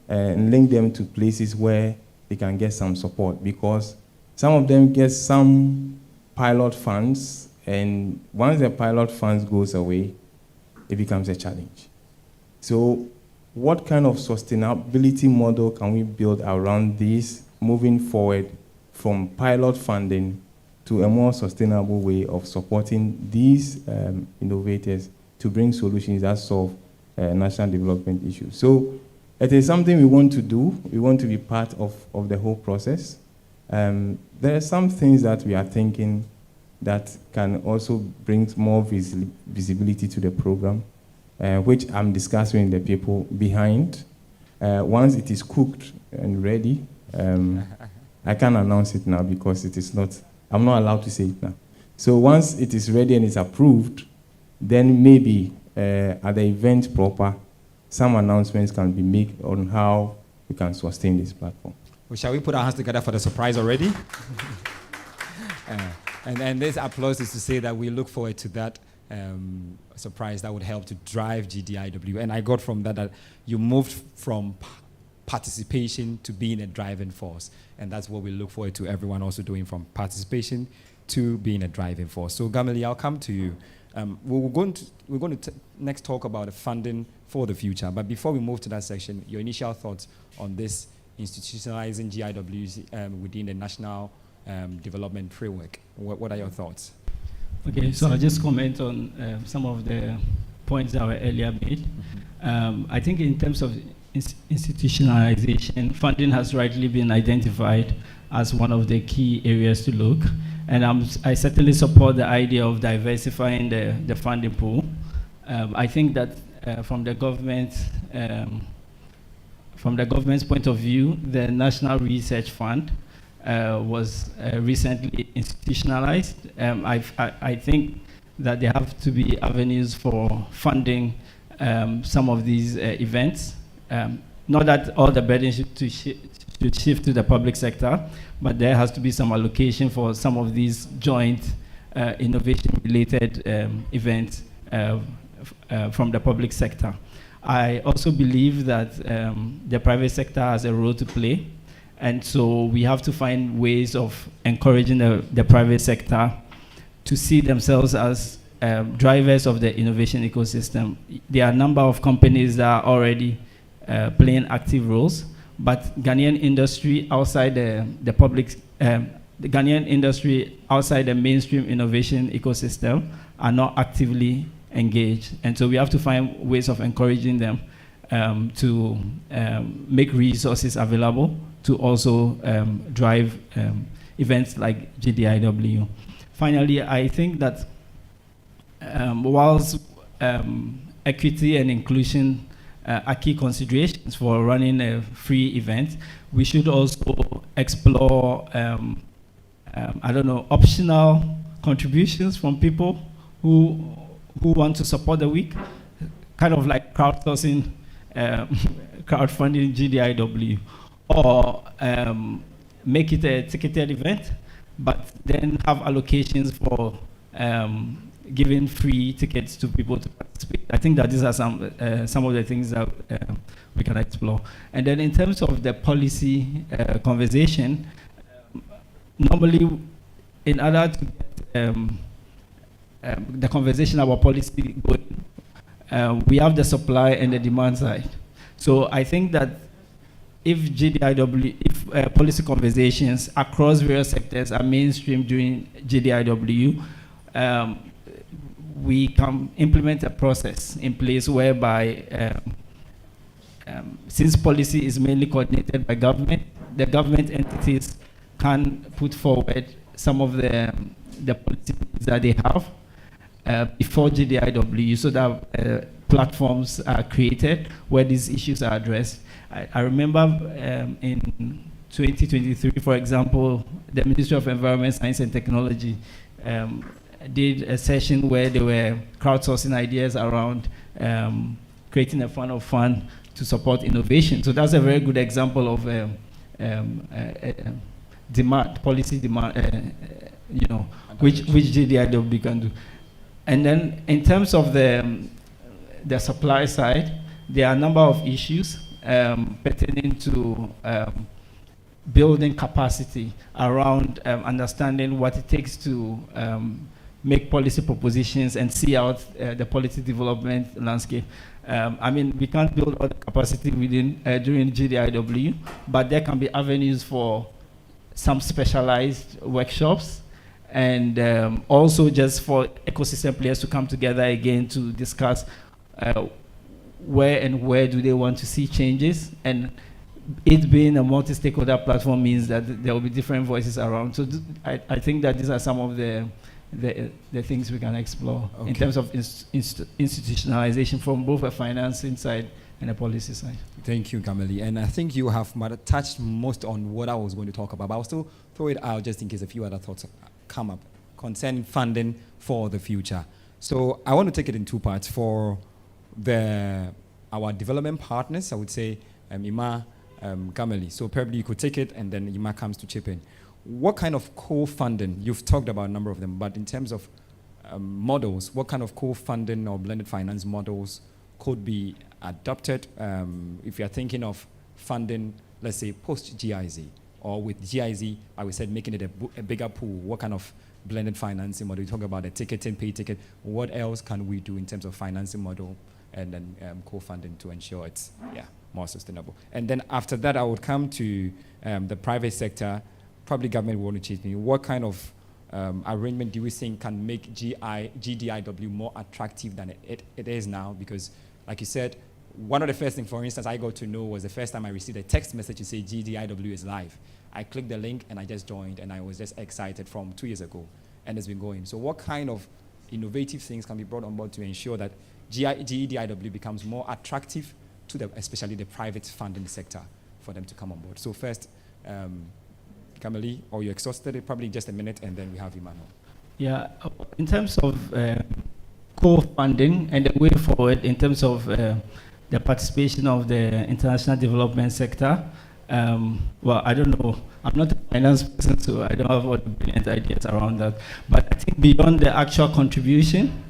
and link them to places where they can get some support, because some of them get some pilot funds, and once the pilot funds goes away, it becomes a challenge. So what kind of sustainability model can we build around this moving forward from pilot funding to a more sustainable way of supporting these innovators to bring solutions that solve national development issues? So it is something we want to do. We want to be part of the whole process. There are some things that we are thinking that can also bring more visibility to the program, which I'm discussing with the people behind. Once it is cooked and ready, I can't announce it now because it is not, I'm not allowed to say it now. So once it is ready and it's approved, then maybe at the event proper, some announcements can be made on how we can sustain this platform. Well, shall we put our hands together for the surprise already? And this applause is to say that we look forward to that surprise that would help to drive GDIW. And I got from that you moved from participation to being a driving force. And that's what we look forward to everyone also doing, from participation to being a driving force. So Gamali, I'll come to you. We're going to next talk about the funding for the future. But before we move to that section, your initial thoughts on this institutionalizing GIWs within the national development framework. What are your thoughts? Okay, so I'll just comment on some of the points that were earlier made. I think in terms of institutionalization, funding has rightly been identified as one of the key areas to look. And I certainly support the idea of diversifying the funding pool. I think that from the government's point of view, the National Research Fund was recently institutionalized. I think that there have to be avenues for funding some of these events. Not that all the burden should shift to the public sector, but there has to be some allocation for some of these joint innovation-related events from the public sector. I also believe that the private sector has a role to play, and so we have to find ways of encouraging the private sector to see themselves as drivers of the innovation ecosystem. There are a number of companies that are already playing active roles, but Ghanaian industry outside the public, the Ghanaian industry outside the mainstream innovation ecosystem are not actively engaged. And so we have to find ways of encouraging them to make resources available to also drive events like GDIW. Finally, I think that whilst equity and inclusion are key considerations for running a free event, we should also explore, I don't know, optional contributions from people who want to support the week, kind of like crowdsourcing, crowdfunding GDIW, or make it a ticketed event, but then have allocations for giving free tickets to people to participate. I think that these are some of the things that we can explore. And then in terms of the policy conversation, normally in order to get the conversation about policy going, we have the supply and the demand side. So I think that if GDIW, if policy conversations across various sectors are mainstream during GDIW, we can implement a process in place whereby, since policy is mainly coordinated by government, the government entities can put forward some of the policies that they have before GDIW, so that platforms are created where these issues are addressed. I remember in 2023, for example, the Ministry of Environment, Science and Technology did a session where they were crowdsourcing ideas around creating a fund of funds to support innovation. So that's a very good example of demand, policy demand, you know, which GDIW can do. And then in terms of the supply side, there are a number of issues pertaining to building capacity around understanding what it takes to make policy propositions and see out the policy development landscape. I mean, we can't build all the capacity within during GDIW, but there can be avenues for some specialized workshops, and also just for ecosystem players to come together again to discuss where do they want to see changes. And it being a multi-stakeholder platform means that there will be different voices around. So I think that these are some of the things we can explore in terms of institutionalization from both a financing side and a policy side. Thank you, Kameli. And I think you have touched most on what I was going to talk about, but I'll still throw it out just in case a few other thoughts come up concerning funding for the future. So I want to take it in two parts. For our development partners, I would say Ima, Kameli. So probably you could take it and then Ima comes to chip in. What kind of co-funding, you've talked about a number of them, but in terms of models, what kind of co-funding or blended finance models could be adopted if you're thinking of funding, let's say, post-GIZ, or with GIZ, I would say making it a bigger pool? What kind of blended financing model? You talk about the ticketing, pay ticket. What else can we do in terms of financing model and then co-funding to ensure it's more sustainable? And then after that, I would come to the private sector. Probably government will want to change me. What kind of arrangement do we think can make GDIW more attractive than it is now? Because, like you said, one of the first things, for instance, I got to know was the first time I received a text message to say GDIW is live. I clicked the link and I just joined, and I was just excited from 2 years ago, and it's been going. So what kind of innovative things can be brought on board to ensure that GDIW becomes more attractive to especially the private funding sector for them to come on board? So first, Kamali, or you exhausted, probably just a minute, and then we have Emmanuel. Yeah, in terms of co-funding and the way forward in terms of the participation of the international development sector, well, I don't know. I'm not a finance person, so I don't have all the brilliant ideas around that. But I think beyond the actual contribution,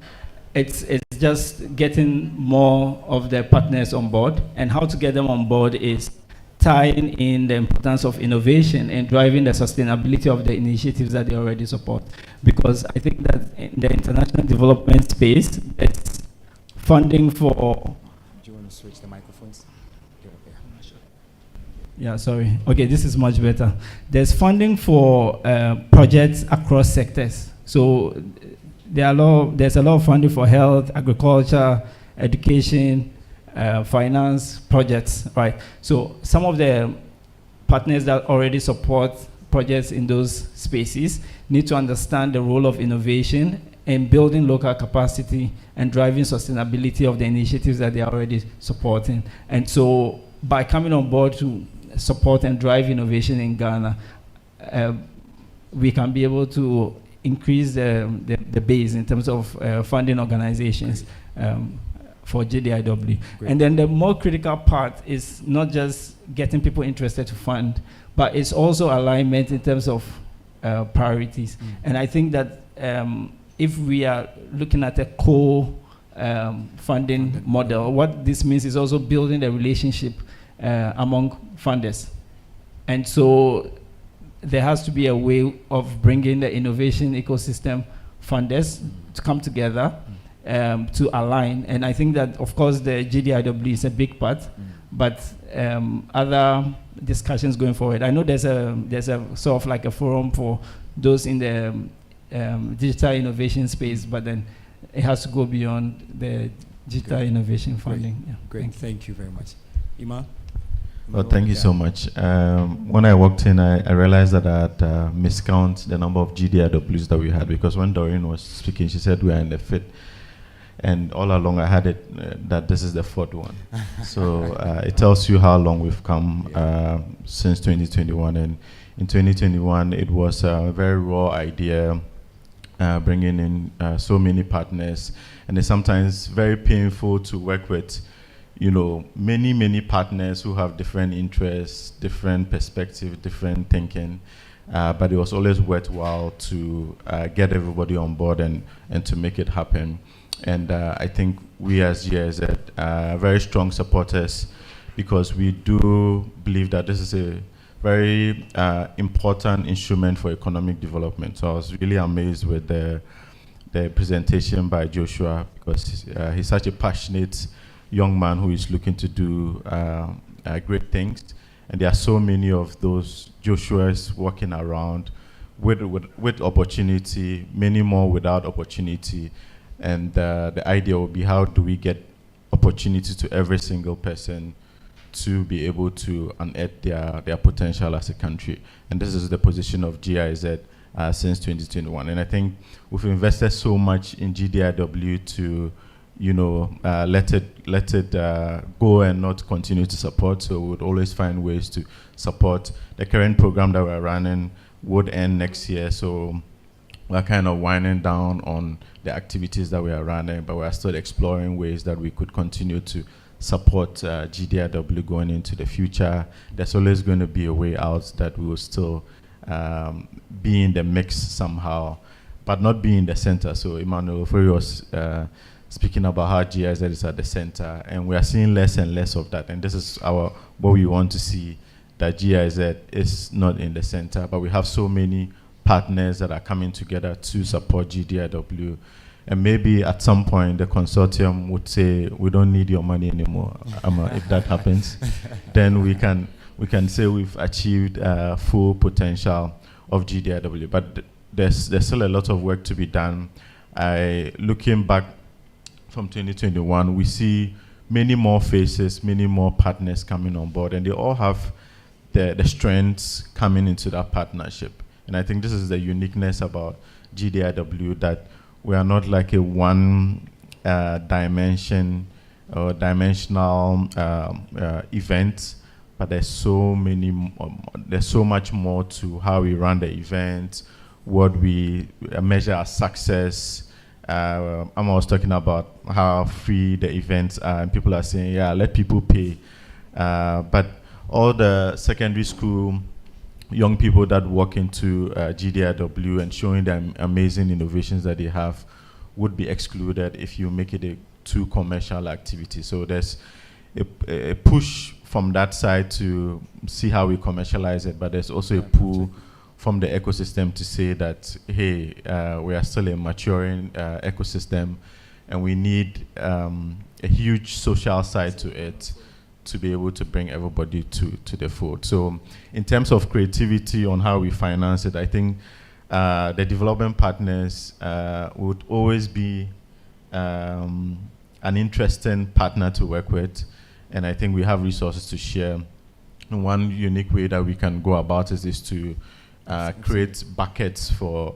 it's just getting more of the partners on board. And how to get them on board is tying in the importance of innovation and driving the sustainability of the initiatives that they already support. Because I think that in the international development space, it's funding for... Do you want to switch the microphones? Yeah, sorry. Okay, this is much better. There's funding for projects across sectors. So there's a lot of funding for health, agriculture, education, finance projects, right? So some of the partners that already support projects in those spaces need to understand the role of innovation in building local capacity and driving sustainability of the initiatives that they are already supporting. And so by coming on board to support and drive innovation in Ghana, we can be able to increase the base in terms of funding organizations for GDIW. Great. And then the more critical part is not just getting people interested to fund, but it's also alignment in terms of priorities. And I think that if we are looking at a co-funding model, what this means is also building the relationship among funders. And so there has to be a way of bringing the innovation ecosystem funders to come together to align. And I think that, of course, the GDIW is a big part, but other discussions going forward. I know there's a sort of like a forum for those in the digital innovation space, but then it has to go beyond the digital innovation funding. Yeah. Great, thank you very much. Ima? Well, thank you so much. When I walked in, I realized that I had miscounted the number of GDIWs that we had, because when Doreen was speaking, she said we are in the fifth. And all along I had it that this is the fourth one. So it tells you how long we've come since 2021. And in 2021, it was a very raw idea, bringing in so many partners. And it's sometimes very painful to work with, you know, many partners who have different interests, different perspectives, different thinking. But it was always worthwhile to get everybody on board and to make it happen. And I think we as GIZ are very strong supporters, because we do believe that this is a very important instrument for economic development. So I was really amazed with the presentation by Joshua, because he's such a passionate young man who is looking to do great things. And there are so many of those Joshuas walking around with opportunity, many more without opportunity. And the idea will be, how do we get opportunity to every single person to be able to unearth their potential as a country. And this is the position of GIZ since 2021. And I think we've invested so much in GDIW to, you know, let it go and not continue to support. So we would always find ways to support. The current program that we're running would end next year. So we're kind of winding down on the activities that we are running, but we're still exploring ways that we could continue to support GDIW going into the future. There's always going to be a way out that we will still be in the mix somehow, but not be in the center. So Emmanuel was speaking about how GIZ is at the center, and we are seeing less and less of that. And this is what we want to see, that GIZ is not in the center, but we have so many partners that are coming together to support GDIW. And maybe at some point the consortium would say, we don't need your money anymore. If that happens, then we can say we've achieved full potential of GDIW. But there's still a lot of work to be done. Looking back from 2021, we see many more faces, many more partners coming on board, and they all have the strengths coming into that partnership. And I think this is the uniqueness about GDIW, that we are not like a one dimension or dimensional event, but there's so much more to how we run the event, what we measure as success. I was talking about how free the events are, and people are saying, yeah, let people pay. But all the secondary school young people that walk into GDIW and showing them amazing innovations that they have would be excluded if you make it a too commercial activity. So there's a push from that side to see how we commercialize it, but there's also a pull from the ecosystem to say that, hey, we are still a maturing ecosystem, and we need a huge social side to it to be able to bring everybody to the fold. So in terms of creativity on how we finance it, I think the development partners would always be an interesting partner to work with, and I think we have resources to share. And one unique way that we can go about is to create buckets for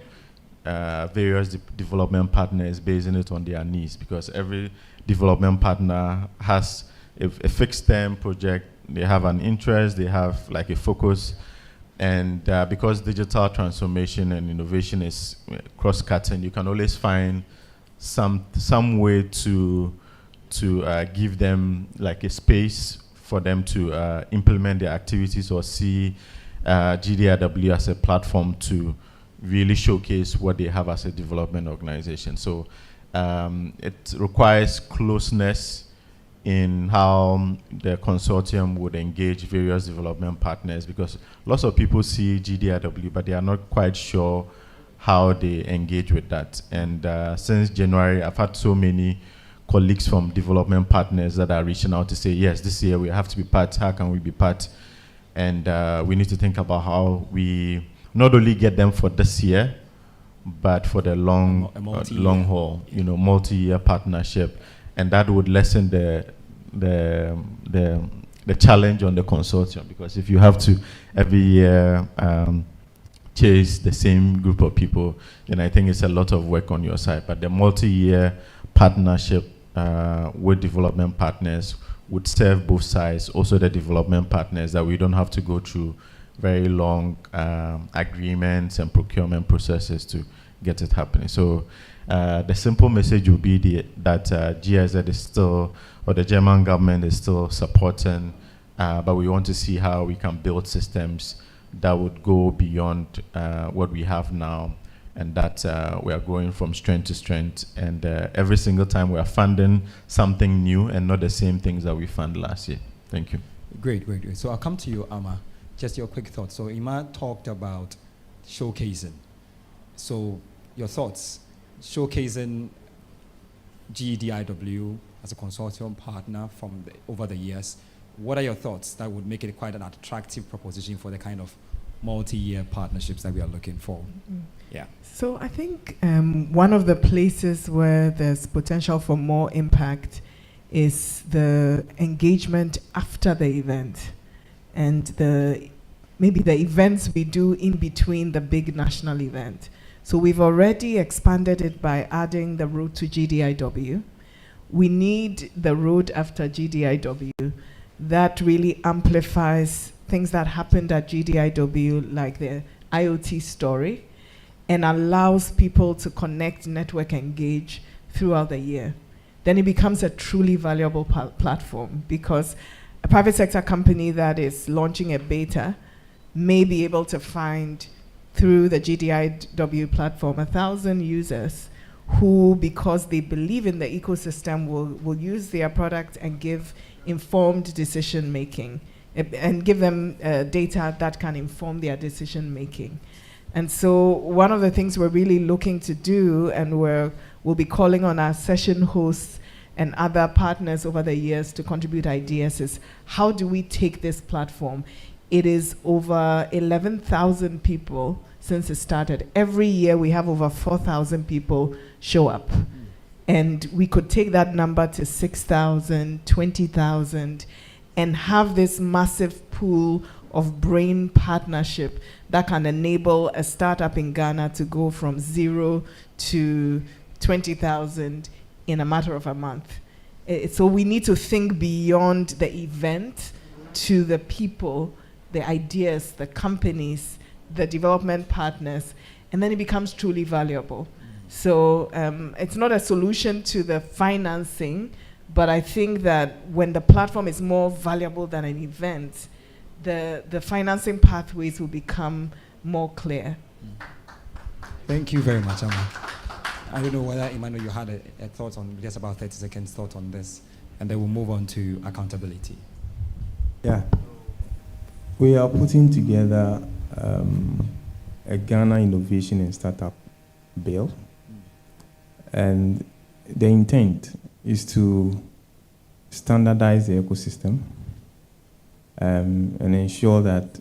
various development partners, basing it on their needs, because every development partner has a fixed term project. They have an interest, they have like a focus, and because digital transformation and innovation is cross-cutting, you can always find some way to give them like a space for them to implement their activities, or see GDIW as a platform to really showcase what they have as a development organization. So it requires closeness in how the consortium would engage various development partners, because lots of people see GDIW, but they are not quite sure how they engage with that. And since January, I've had so many colleagues from development partners that are reaching out to say, yes, this year we have to be part, how can we be part? And we need to think about how we not only get them for this year, but for the long haul, multi-year partnership. And that would lessen the challenge on the consortium, because if you have to every year chase the same group of people, then I think it's a lot of work on your side. But the multi-year partnership with development partners would serve both sides, also the development partners, that we don't have to go through very long agreements and procurement processes to get it happening. So the simple message will be that GIZ is still, or the German government is still supporting, but we want to see how we can build systems that would go beyond what we have now, and that we are going from strength to strength. And every single time we are funding something new and not the same things that we funded last year. Thank you. Great. So I'll come to you, Amma. Just your quick thoughts. So Ima talked about showcasing. So your thoughts, showcasing GDIW as a consortium partner over the years. What are your thoughts that would make it quite an attractive proposition for the kind of multi-year partnerships that we are looking for? Mm-hmm. Yeah. So I think one of the places where there's potential for more impact is the engagement after the event, and maybe the events we do in between the big national event. So we've already expanded it by adding the road to GDIW. We need the road after GDIW that really amplifies things that happened at GDIW, like the IoT story, and allows people to connect, network, engage throughout the year. Then it becomes a truly valuable platform, because a private sector company that is launching a beta may be able to find through the GDIW platform 1,000 users who, because they believe in the ecosystem, will use their product and give informed decision making, and give them data that can inform their decision making. And so one of the things we're really looking to do, and we'll be calling on our session hosts and other partners over the years to contribute ideas, is how do we take this platform? It is over 11,000 people since it started. Every year we have over 4,000 people show up. And we could take that number to 6,000, 20,000, and have this massive pool of brain partnership that can enable a startup in Ghana to go from 0 to 20,000 in a matter of a month. So we need to think beyond the event to the people, the ideas, the companies, the development partners, and then it becomes truly valuable. So it's not a solution to the financing, but I think that when the platform is more valuable than an event, the financing pathways will become more clear. Thank you very much, Amma. I don't know whether, Emmanuel, you had a thought on, just about 30 seconds thought on this, and then we'll move on to accountability. Yeah. We are putting together a Ghana Innovation and Startup Bill. And the intent is to standardize the ecosystem and ensure that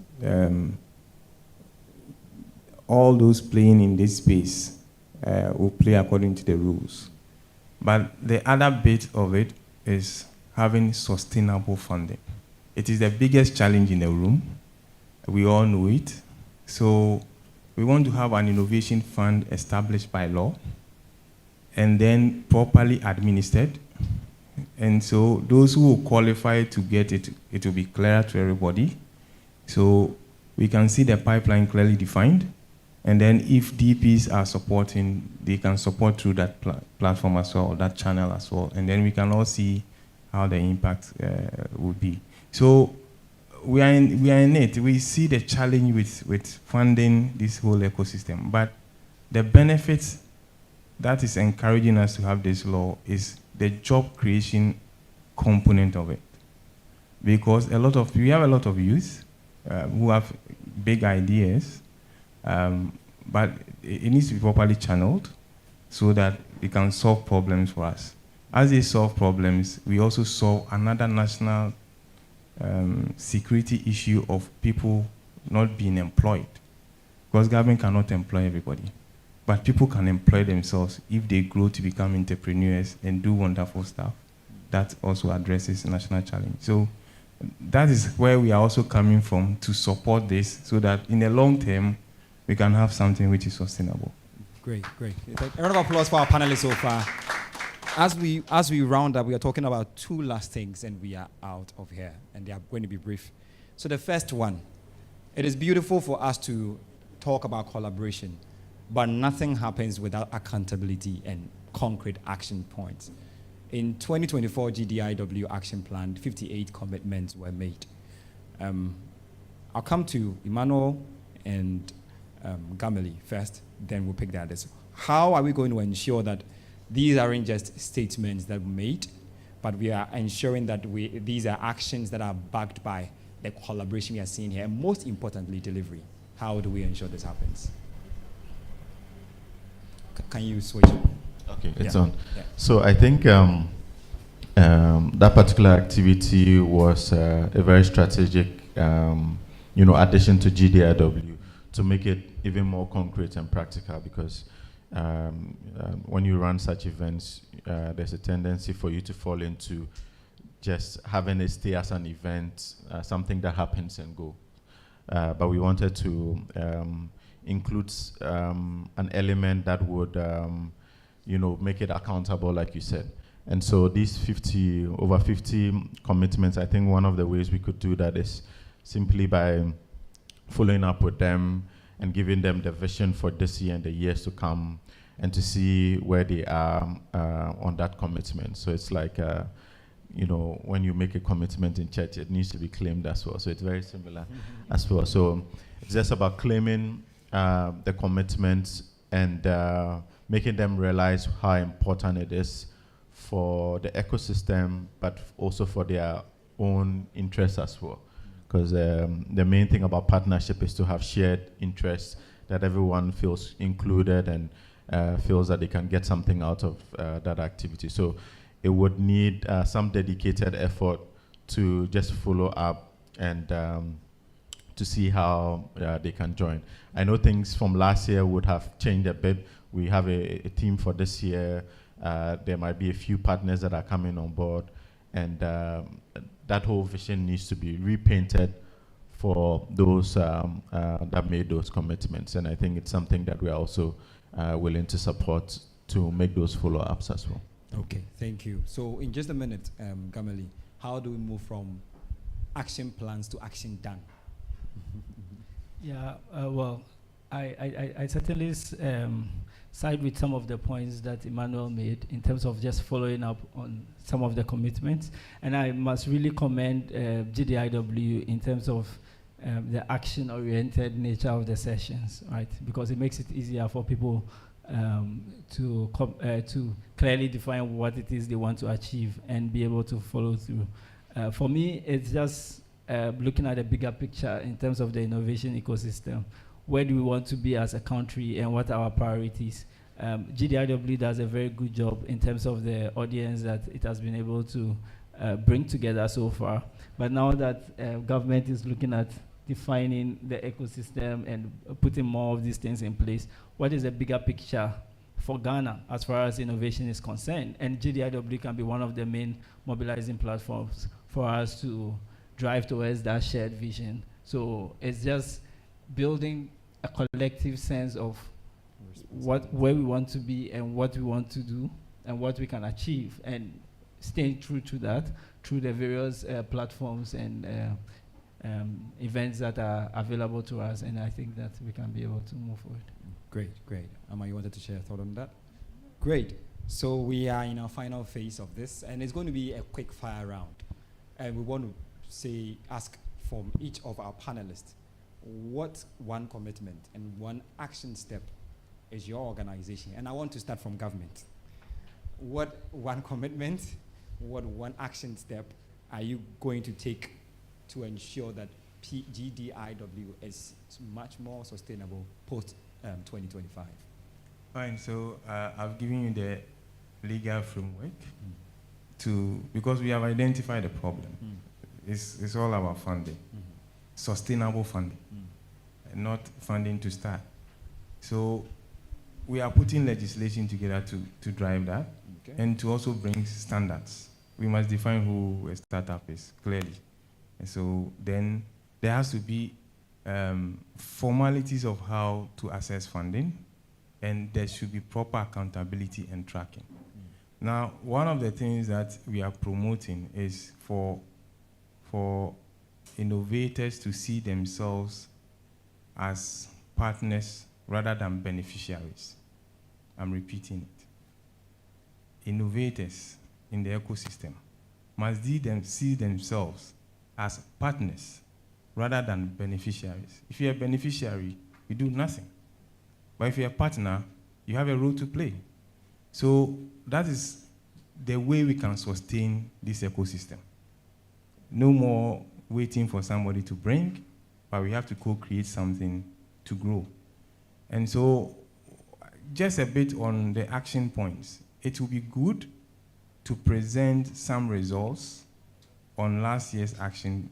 all those playing in this space will play according to the rules. But the other bit of it is having sustainable funding. It is the biggest challenge in the room. We all know it. So we want to have an innovation fund established by law and then properly administered. And so those who will qualify to get it, it will be clear to everybody. So we can see the pipeline clearly defined. And then if DPs are supporting, they can support through that platform as well, or that channel as well. And then we can all see how the impact will be. So we are in it. We see the challenge with funding this whole ecosystem. But the benefits that is encouraging us to have this law is the job creation component of it. Because we have a lot of youth who have big ideas, but it needs to be properly channeled so that we can solve problems for us. As they solve problems, we also solve another national security issue of people not being employed. Because government cannot employ everybody. But people can employ themselves if they grow to become entrepreneurs and do wonderful stuff. That also addresses national challenge. So that is where we are also coming from to support this so that in the long term, we can have something which is sustainable. Great, great. A round of applause for our panelists so far. As we round up, we are talking about two last things and we are out of here and they are going to be brief. So the first one, it is beautiful for us to talk about collaboration, but nothing happens without accountability and concrete action points. In 2024 GDIW action plan, 58 commitments were made. I'll come to Emmanuel and Gameli first, then we'll pick the others. How are we going to ensure that these aren't just statements that we made, but we are ensuring that these are actions that are backed by the collaboration we are seeing here, and most importantly, delivery. How do we ensure this happens? Can you switch? Okay, it's on. Yeah. So I think that particular activity was a very strategic, addition to GDIW to make it even more concrete and practical because when you run such events, there's a tendency for you to fall into just having it stay as an event, something that happens and go. But we wanted to include an element that would, make it accountable, like you said. And so these over 50 commitments, I think one of the ways we could do that is simply by following up with them and giving them the vision for this year and the years to come and to see where they are on that commitment. So it's like, when you make a commitment in church, it needs to be claimed as well. So it's very similar as well. So it's just about claiming the commitments and making them realize how important it is for the ecosystem, but also for their own interests as well. Because the main thing about partnership is to have shared interests, that everyone feels included and feels that they can get something out of that activity. So it would need some dedicated effort to just follow up and to see how they can join. I know things from last year would have changed a bit. We have a team for this year there might be a few partners that are coming on board, and that whole vision needs to be repainted for those that made those commitments. And I think it's something that we are also willing to support to make those follow-ups as well. Okay, thank you. So in just a minute, Gamali, how do we move from action plans to action done? Yeah, well, I certainly side with some of the points that Emmanuel made in terms of just following up on some of the commitments. And I must really commend GDIW in terms of the action-oriented nature of the sessions, right? Because it makes it easier for people to clearly define what it is they want to achieve and be able to follow through. For me, it's just looking at the bigger picture in terms of the innovation ecosystem. Where do we want to be as a country and what are our priorities? GDIW does a very good job in terms of the audience that it has been able to bring together so far. But now that government is looking at defining the ecosystem and putting more of these things in place, what is the bigger picture for Ghana as far as innovation is concerned? And GDIW can be one of the main mobilizing platforms for us to drive towards that shared vision. So it's just building a collective sense of where we want to be and what we want to do and what we can achieve, and staying true to that through the various platforms and events that are available to us. And I think that we can be able to move forward. Great, great. Amma, you wanted to share a thought on that? Great. So we are in our final phase of this, and it's going to be a quick fire round. And we want to ask from each of our panelists, what one commitment and one action step is your organization? And I want to start from government. What one commitment, what one action step are you going to take to ensure that GDIW is much more sustainable post 2025? Fine, so I've given you the legal framework because we have identified the problem. It's all about funding, sustainable funding, not funding to start. So we are putting legislation together to drive that, and to also bring standards. We must define who a startup is clearly. And so then there has to be formalities of how to access funding, and there should be proper accountability and tracking. Now, one of the things that we are promoting is for innovators to see themselves as partners rather than beneficiaries. I'm repeating it. Innovators in the ecosystem must see themselves as partners rather than beneficiaries. If you're a beneficiary, you do nothing. But if you're a partner, you have a role to play. So that is the way we can sustain this ecosystem. No more waiting for somebody to bring, but we have to co-create something to grow. And so just a bit on the action points. It will be good to present some results on last year's action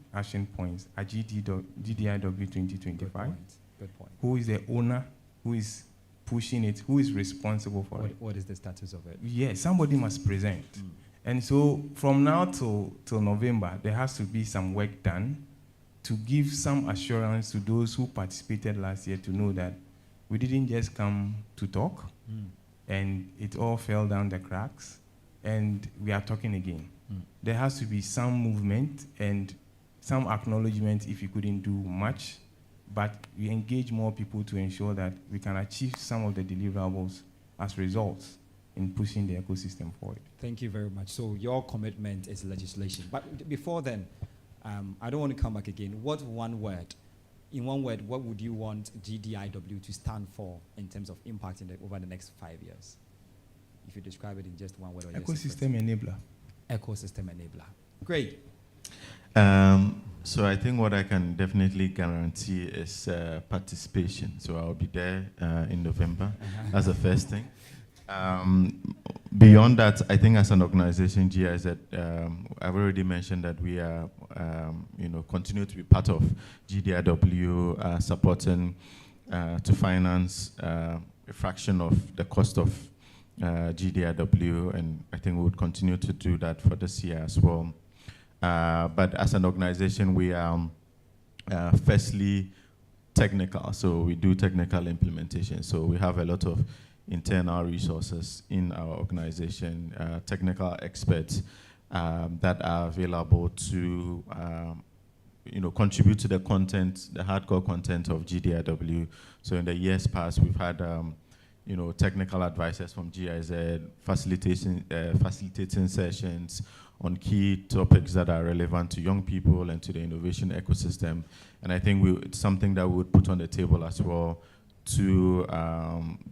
points at GDIW 2025. Good point. Who is the owner? Who is pushing it? Who is responsible for it? What is the status of it? Yes, somebody must present. And so from now till November, there has to be some work done to give some assurance to those who participated last year to know that we didn't just come to talk and it all fell down the cracks and we are talking again. There has to be some movement and some acknowledgement if you couldn't do much, but we engage more people to ensure that we can achieve some of the deliverables as results in pushing the ecosystem forward. Thank you very much. So your commitment is legislation. But before then, I don't want to come back again. In one word, what would you want GDIW to stand for in terms of impact over the next 5 years? If you describe it in just one word. Or Ecosystem enabler. Ecosystem enabler. Great. So I think what I can definitely guarantee is participation. So I'll be there in November. That's the first thing. Beyond that, I think as an organization, GIZ, I've already mentioned that we are, continue to be part of GDIW, supporting to finance a fraction of the cost of GDIW, and I think we would continue to do that for this year as well. But as an organization, we are firstly technical, so we do technical implementation. So we have a lot of internal resources in our organization, technical experts that are available to contribute to the content, the hardcore content of GDIW. So in the years past, we've had technical advisors from GIZ facilitating sessions on key topics that are relevant to young people and to the innovation ecosystem. And I think it's something that we would put on the table as well to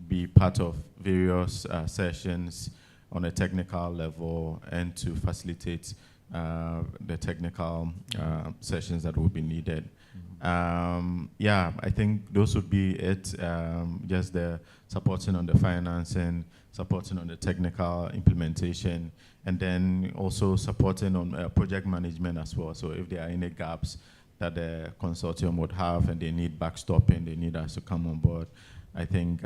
be part of various sessions on a technical level and to facilitate the technical sessions that will be needed. Yeah, I think those would be it. Just the supporting on the financing, supporting on the technical implementation, and then also supporting on project management as well. So if there are any gaps that the consortium would have and they need backstopping, they need us to come on board. I think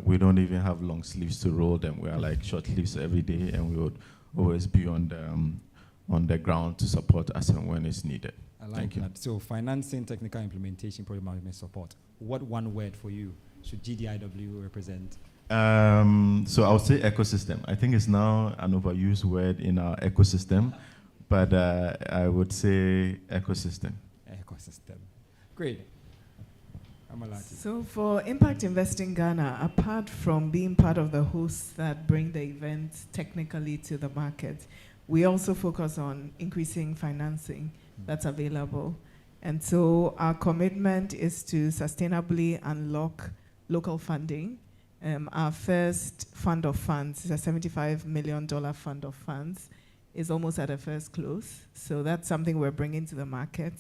we don't even have long sleeves to roll them. We are like short sleeves every day, and we would always be on the ground to support us and when it's needed. I like that. So financing, technical implementation, project management support. What one word for you should GDIW represent? So I'll say ecosystem. I think it's now an overused word in our ecosystem, but I would say ecosystem. Ecosystem. Great. So for Impact Investing Ghana, apart from being part of the hosts that bring the event technically to the market, we also focus on increasing financing that's available. And so our commitment is to sustainably unlock local funding. Our first fund of funds is a $75 million fund of funds. Is almost at a first close. So that's something we're bringing to the market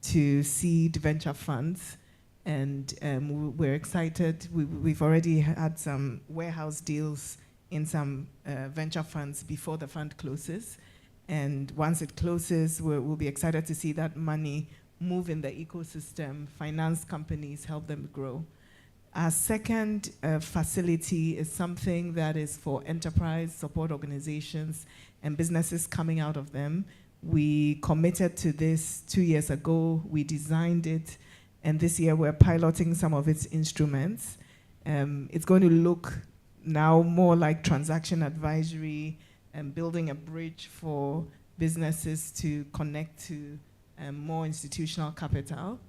to seed venture funds. And we're excited. We've already had some warehouse deals in some venture funds before the fund closes. And once it closes, we'll be excited to see that money move in the ecosystem, finance companies, help them grow. Our second facility is something that is for enterprise support organizations and businesses coming out of them. We committed to this 2 years ago. We designed it. And this year, we're piloting some of its instruments. It's going to look now more like transaction advisory and building a bridge for businesses to connect to more institutional capital.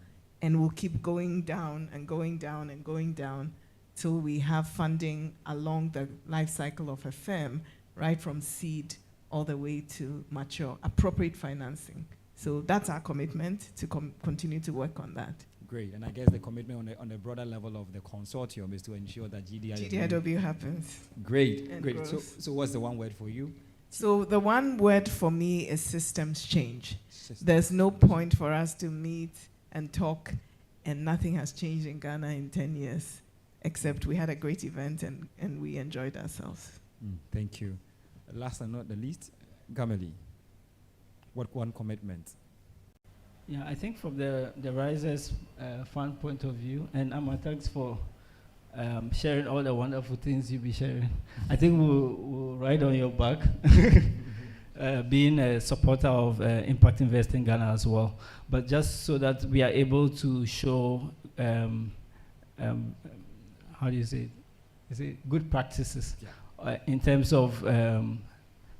And we'll keep going down and going down and going down till we have funding along the life cycle of a firm, right from seed all the way to mature, appropriate financing. So that's our commitment to continue to work on that. Great, and I guess the commitment on the broader level of the consortium is to ensure that GDIW happens. Great, great. So what's the one word for you? So the one word for me is systems change. There's no point for us to meet and talk, and nothing has changed in Ghana in 10 years, except we had a great event and we enjoyed ourselves. Thank you. Last and not the least, Gameli, what one commitment? Yeah, I think from the RISA's fund point of view, and Amma, thanks for sharing all the wonderful things you'll be sharing. I think we'll ride on your back, being a supporter of Impact Investing Ghana as well. But just so that we are able to show, how do you say it? Is it good practices in terms of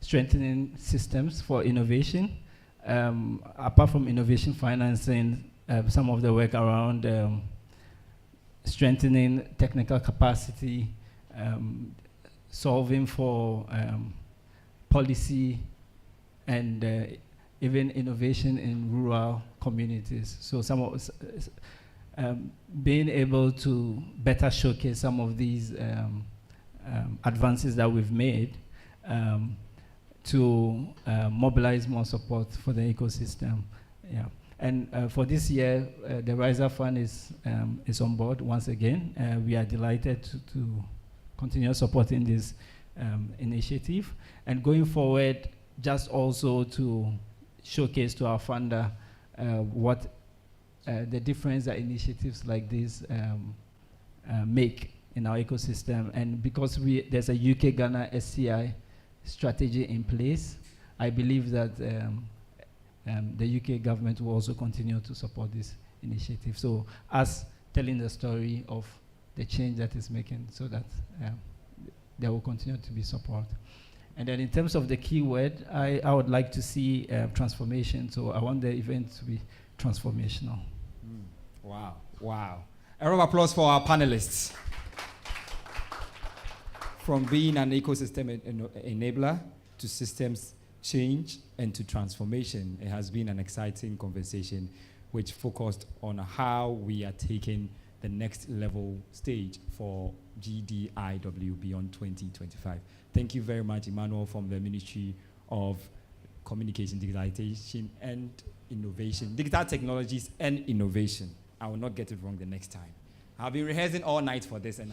strengthening systems for innovation? Apart from innovation financing, some of the work around strengthening technical capacity, solving for policy, and even innovation in rural communities. So some of being able to better showcase some of these advances that we've made to mobilize more support for the ecosystem. Yeah. And for this year, the RISA Fund is on board once again. We are delighted to continue supporting this initiative. And going forward, just also to showcase to our funder what the difference that initiatives like this make in our ecosystem. And because there's a UK-Ghana SCI strategy in place, I believe that the UK government will also continue to support this initiative. So us telling the story of the change that is making so that there will continue to be support. And then in terms of the keyword, I would like to see transformation. So I want the event to be transformational. Wow, wow. A round of applause for our panelists. From being an ecosystem enabler to systems change and to transformation, it has been an exciting conversation which focused on how we are taking the next level stage for GDIW beyond 2025. Thank you very much, Emmanuel, from the Ministry of Communication, Digitalization and Innovation. Digital Technologies and Innovation. I will not get it wrong the next time. I've been rehearsing all night for this, and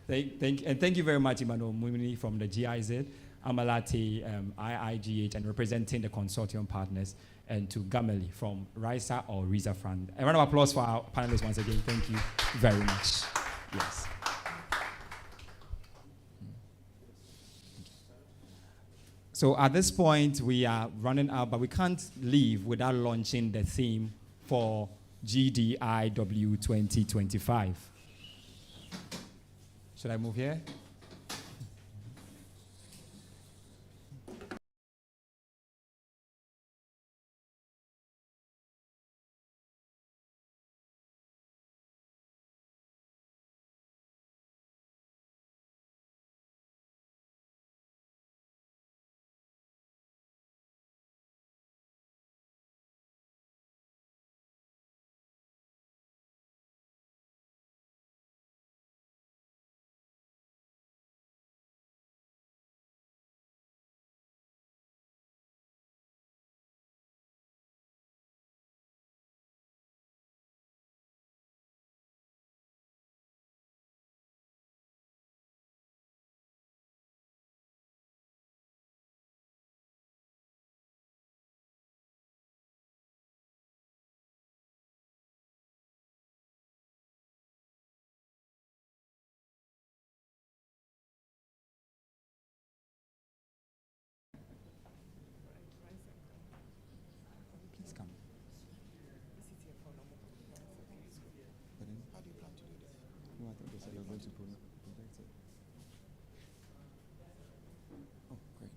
thank you very much, Emmanuel Mumini from the GIZ, Amalate, IIGH, and representing the consortium partners, and to Gameli from RISA or RISA Fund. A round of applause for our panelists once again. Thank you very much. Yes. So at this point, we are running out, but we can't leave without launching the theme for GDIW 2025. Should I move here? Please come. How do you plan to do this? No, I thought they said they were going to project it. Oh, great.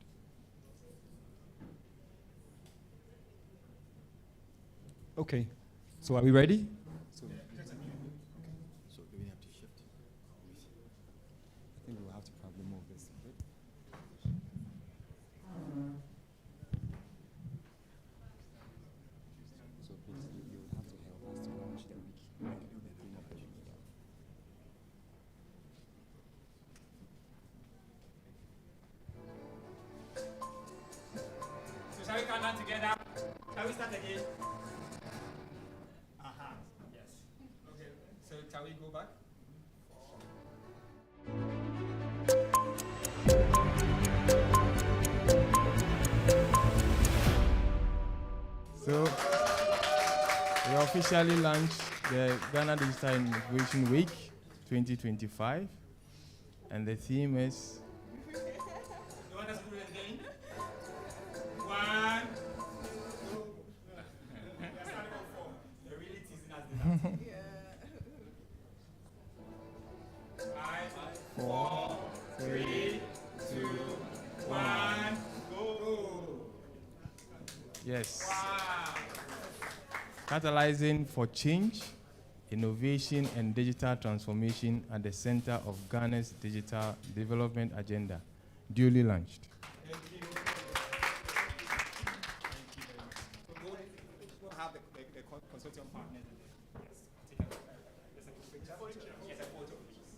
Okay, so are we ready? So do we have to shift? I think we'll have to probably move this a bit. So please, you will have to help us to launch the week. So shall we count down together? Shall we start again? Yes. Okay, so shall we go back? So, we officially launched the Ghana Digital Innovation Week 2025, and the theme is... You want us to do it again? 1, 2, let's start with 4. They're really teasing us this. 5, 4, 3, 2, 1, go! Yes. Wow! Catalyzing for change, innovation, and digital transformation at the center of Ghana's digital development agenda, duly launched. Thank you. We'll have the consortium partners. Yes, take a picture. Yes, a photo, please.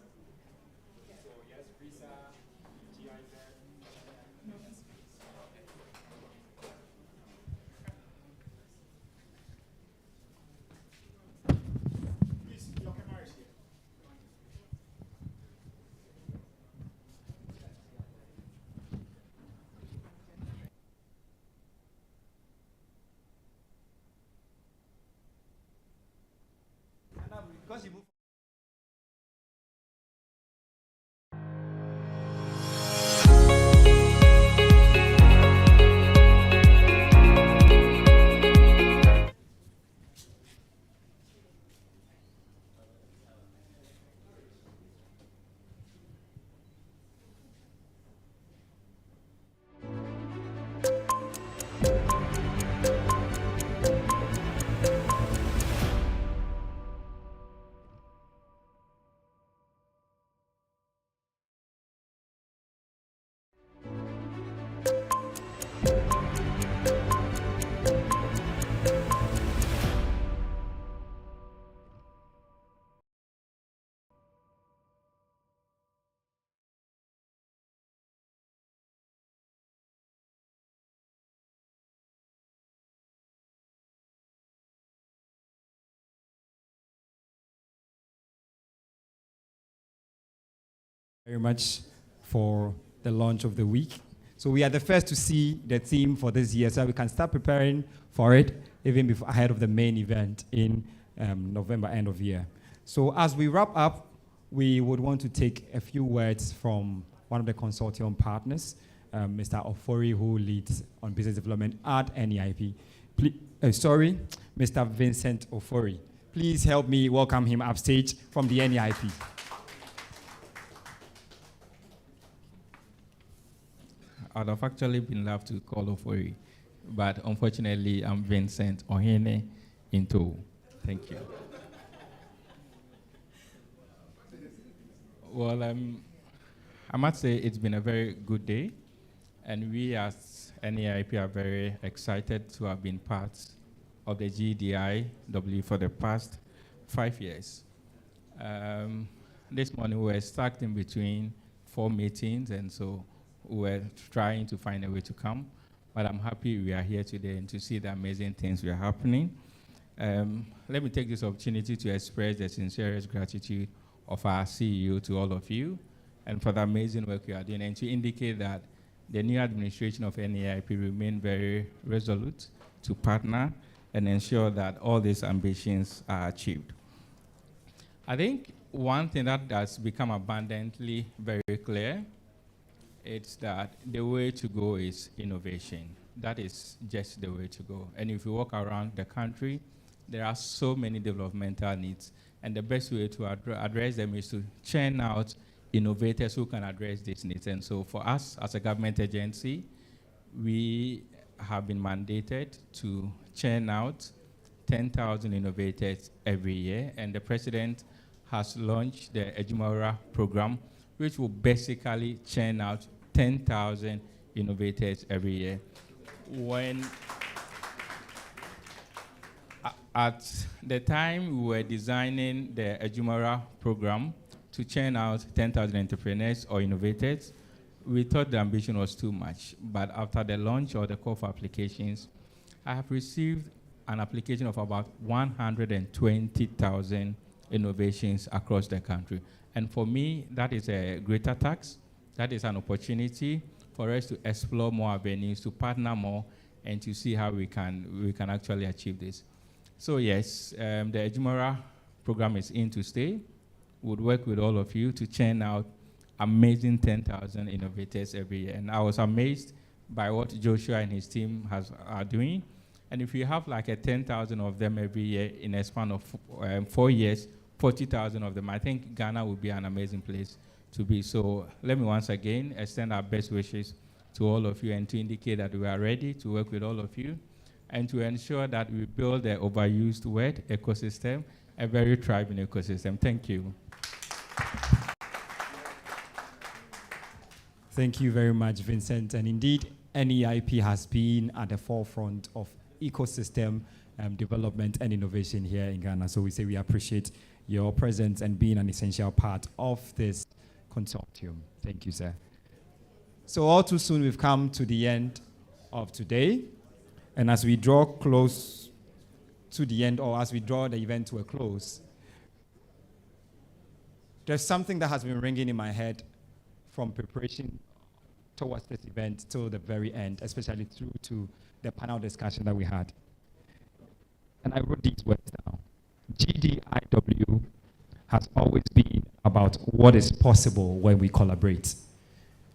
So, yes, RISA, GIZ. Yes, please. Please, your camera is here. Because you move very much for the launch of the week. So we are the first to see the theme for this year, so we can start preparing for it even before, ahead of the main event in November, end of year. So as we wrap up, we would want to take a few words from one of the consortium partners, Mr. Ofori, who leads on business development at NEIP. Mr. Vincent Ofori. Please help me welcome him upstage from the NEIP. I'd have actually been loved to call Ofori, but unfortunately, I'm Vincent Ohene Into. Thank you. Well, I must say it's been a very good day, and we as NEIP are very excited to have been part of the GDIW for the past 5 years. This morning we were stuck in between 4 meetings, and so we were trying to find a way to come, but I'm happy we are here today and to see the amazing things that are happening. Let me take this opportunity to express the sincerest gratitude of our CEO to all of you, and for the amazing work you are doing, and to indicate that the new administration of NEIP remain very resolute to partner and ensure that all these ambitions are achieved. I think one thing that has become abundantly very clear is that the way to go is innovation. That is just the way to go. And if you walk around the country, there are so many developmental needs, and the best way to address them is to churn out innovators who can address these needs. And so for us as a government agency, we have been mandated to churn out 10,000 innovators every year, and the president has launched the Ejumara program, which will basically churn out 10,000 innovators every year. When at the time we were designing the Ejumara program to churn out 10,000 entrepreneurs or innovators, we thought the ambition was too much. But after the launch of the call for applications, I have received an application of about 120,000 innovations across the country. And for me, that is a greater task. That is an opportunity for us to explore more avenues, to partner more, and to see how we can actually achieve this. So yes, the Ejumara program is in to stay. We'll work with all of you to churn out amazing 10,000 innovators every year. And I was amazed by what Joshua and his team are doing. And if you have like 10,000 of them every year in a span of 4 years, 40,000 of them, I think Ghana will be an amazing place to be. So let me once again extend our best wishes to all of you and to indicate that we are ready to work with all of you and to ensure that we build the overused word ecosystem, a very thriving ecosystem. Thank you. Thank you very much, Vincent. And indeed, NEIP has been at the forefront of ecosystem development and innovation here in Ghana. So we say we appreciate your presence and being an essential part of this consortium. Thank you, sir. So all too soon, we've come to the end of today. And as we draw close to the end, or as we draw the event to a close, there's something that has been ringing in my head from preparation towards this event till the very end, especially through to the panel discussion that we had. And I wrote these words down. GDIW has always been about what is possible when we collaborate.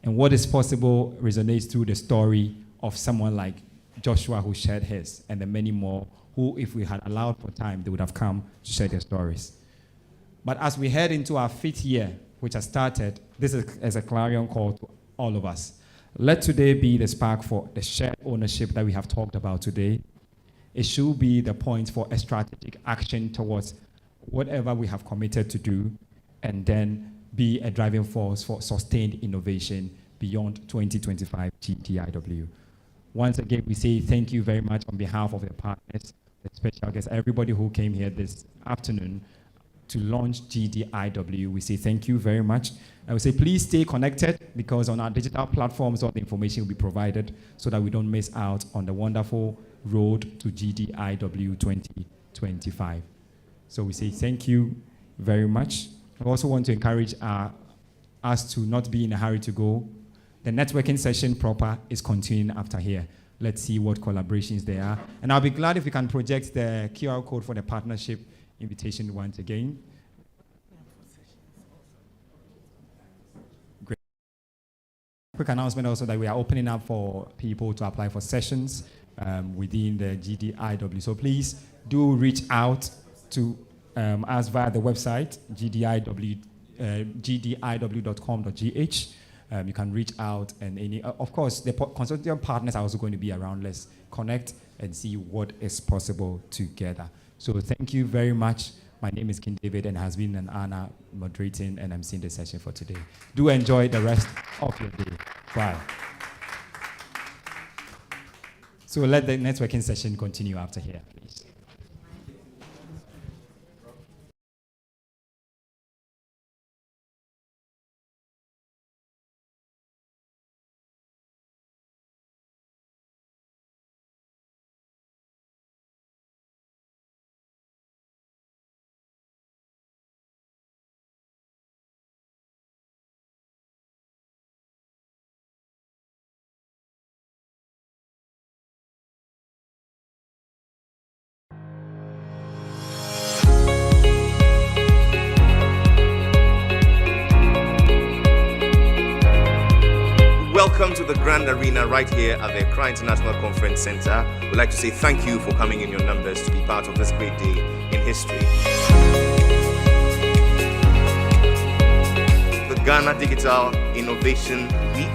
And what is possible resonates through the story of someone like Joshua, who shared his, and the many more who, if we had allowed for time, they would have come to share their stories. But as we head into our 5th year, which has started, this is as a clarion call to all of us. Let today be the spark for the shared ownership that we have talked about today. It should be the point for a strategic action towards whatever we have committed to do, and then be a driving force for sustained innovation beyond 2025 GDIW. Once again, we say thank you very much on behalf of the partners, the special guests, everybody who came here this afternoon to launch GDIW. We say thank you very much. I would say please stay connected, because on our digital platforms, all the information will be provided so that we don't miss out on the wonderful road to GDIW 2025. So we say thank you very much. I also want to encourage our us to not be in a hurry to go. The networking session proper is continuing after here. Let's see what collaborations there are. And I'll be glad if we can project the QR code for the partnership invitation once again. Great. Quick announcement also that we are opening up for people to apply for sessions within the GDIW. So please do reach out to us via the website, gdiw.com.gh. You can reach out, and of course, the consortium partners are also going to be around. Let's connect and see what is possible together. So thank you very much. My name is King David, and it has been an honor moderating and emceeing the session for today. Do enjoy the rest of your day. Bye. So let the networking session continue after here, please. Welcome to the Grand Arena right here at the Accra International Conference Center. We'd like to say thank you for coming in your numbers to be part of this great day in history. The Ghana Digital Innovation Week,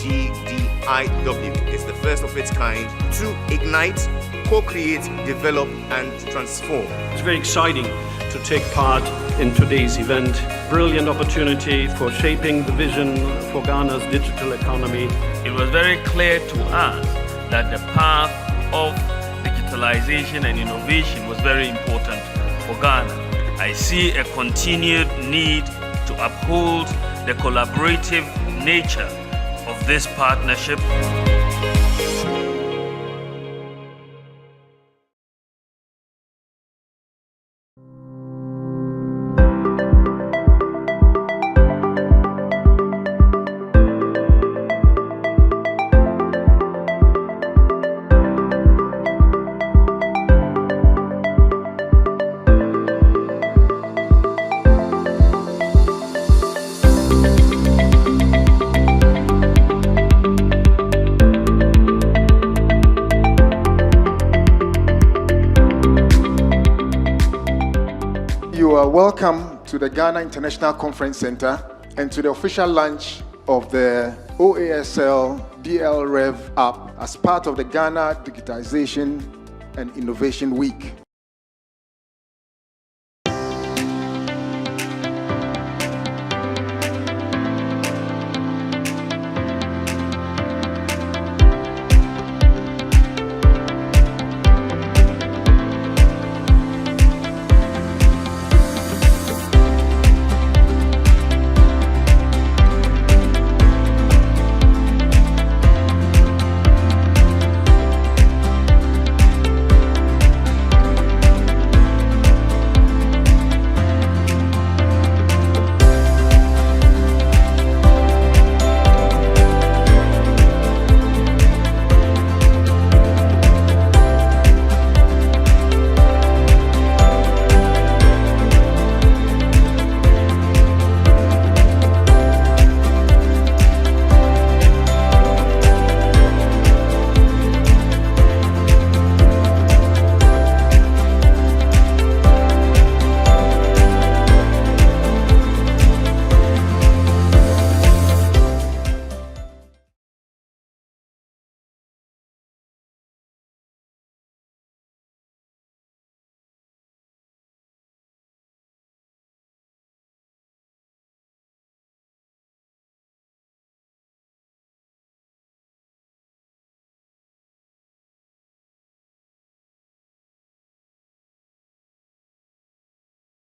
GDIW, is the first of its kind to ignite, co-create, develop, and transform. It's very exciting to take part in today's event. Brilliant opportunity for shaping the vision for Ghana's digital economy. It was very clear to us that the path of digitalization and innovation was very important for Ghana. I see a continued need to uphold the collaborative nature of this partnership. You are welcome to the Ghana International Conference Center and to the official launch of the OASL DL Rev app as part of the Ghana Digitization and Innovation Week.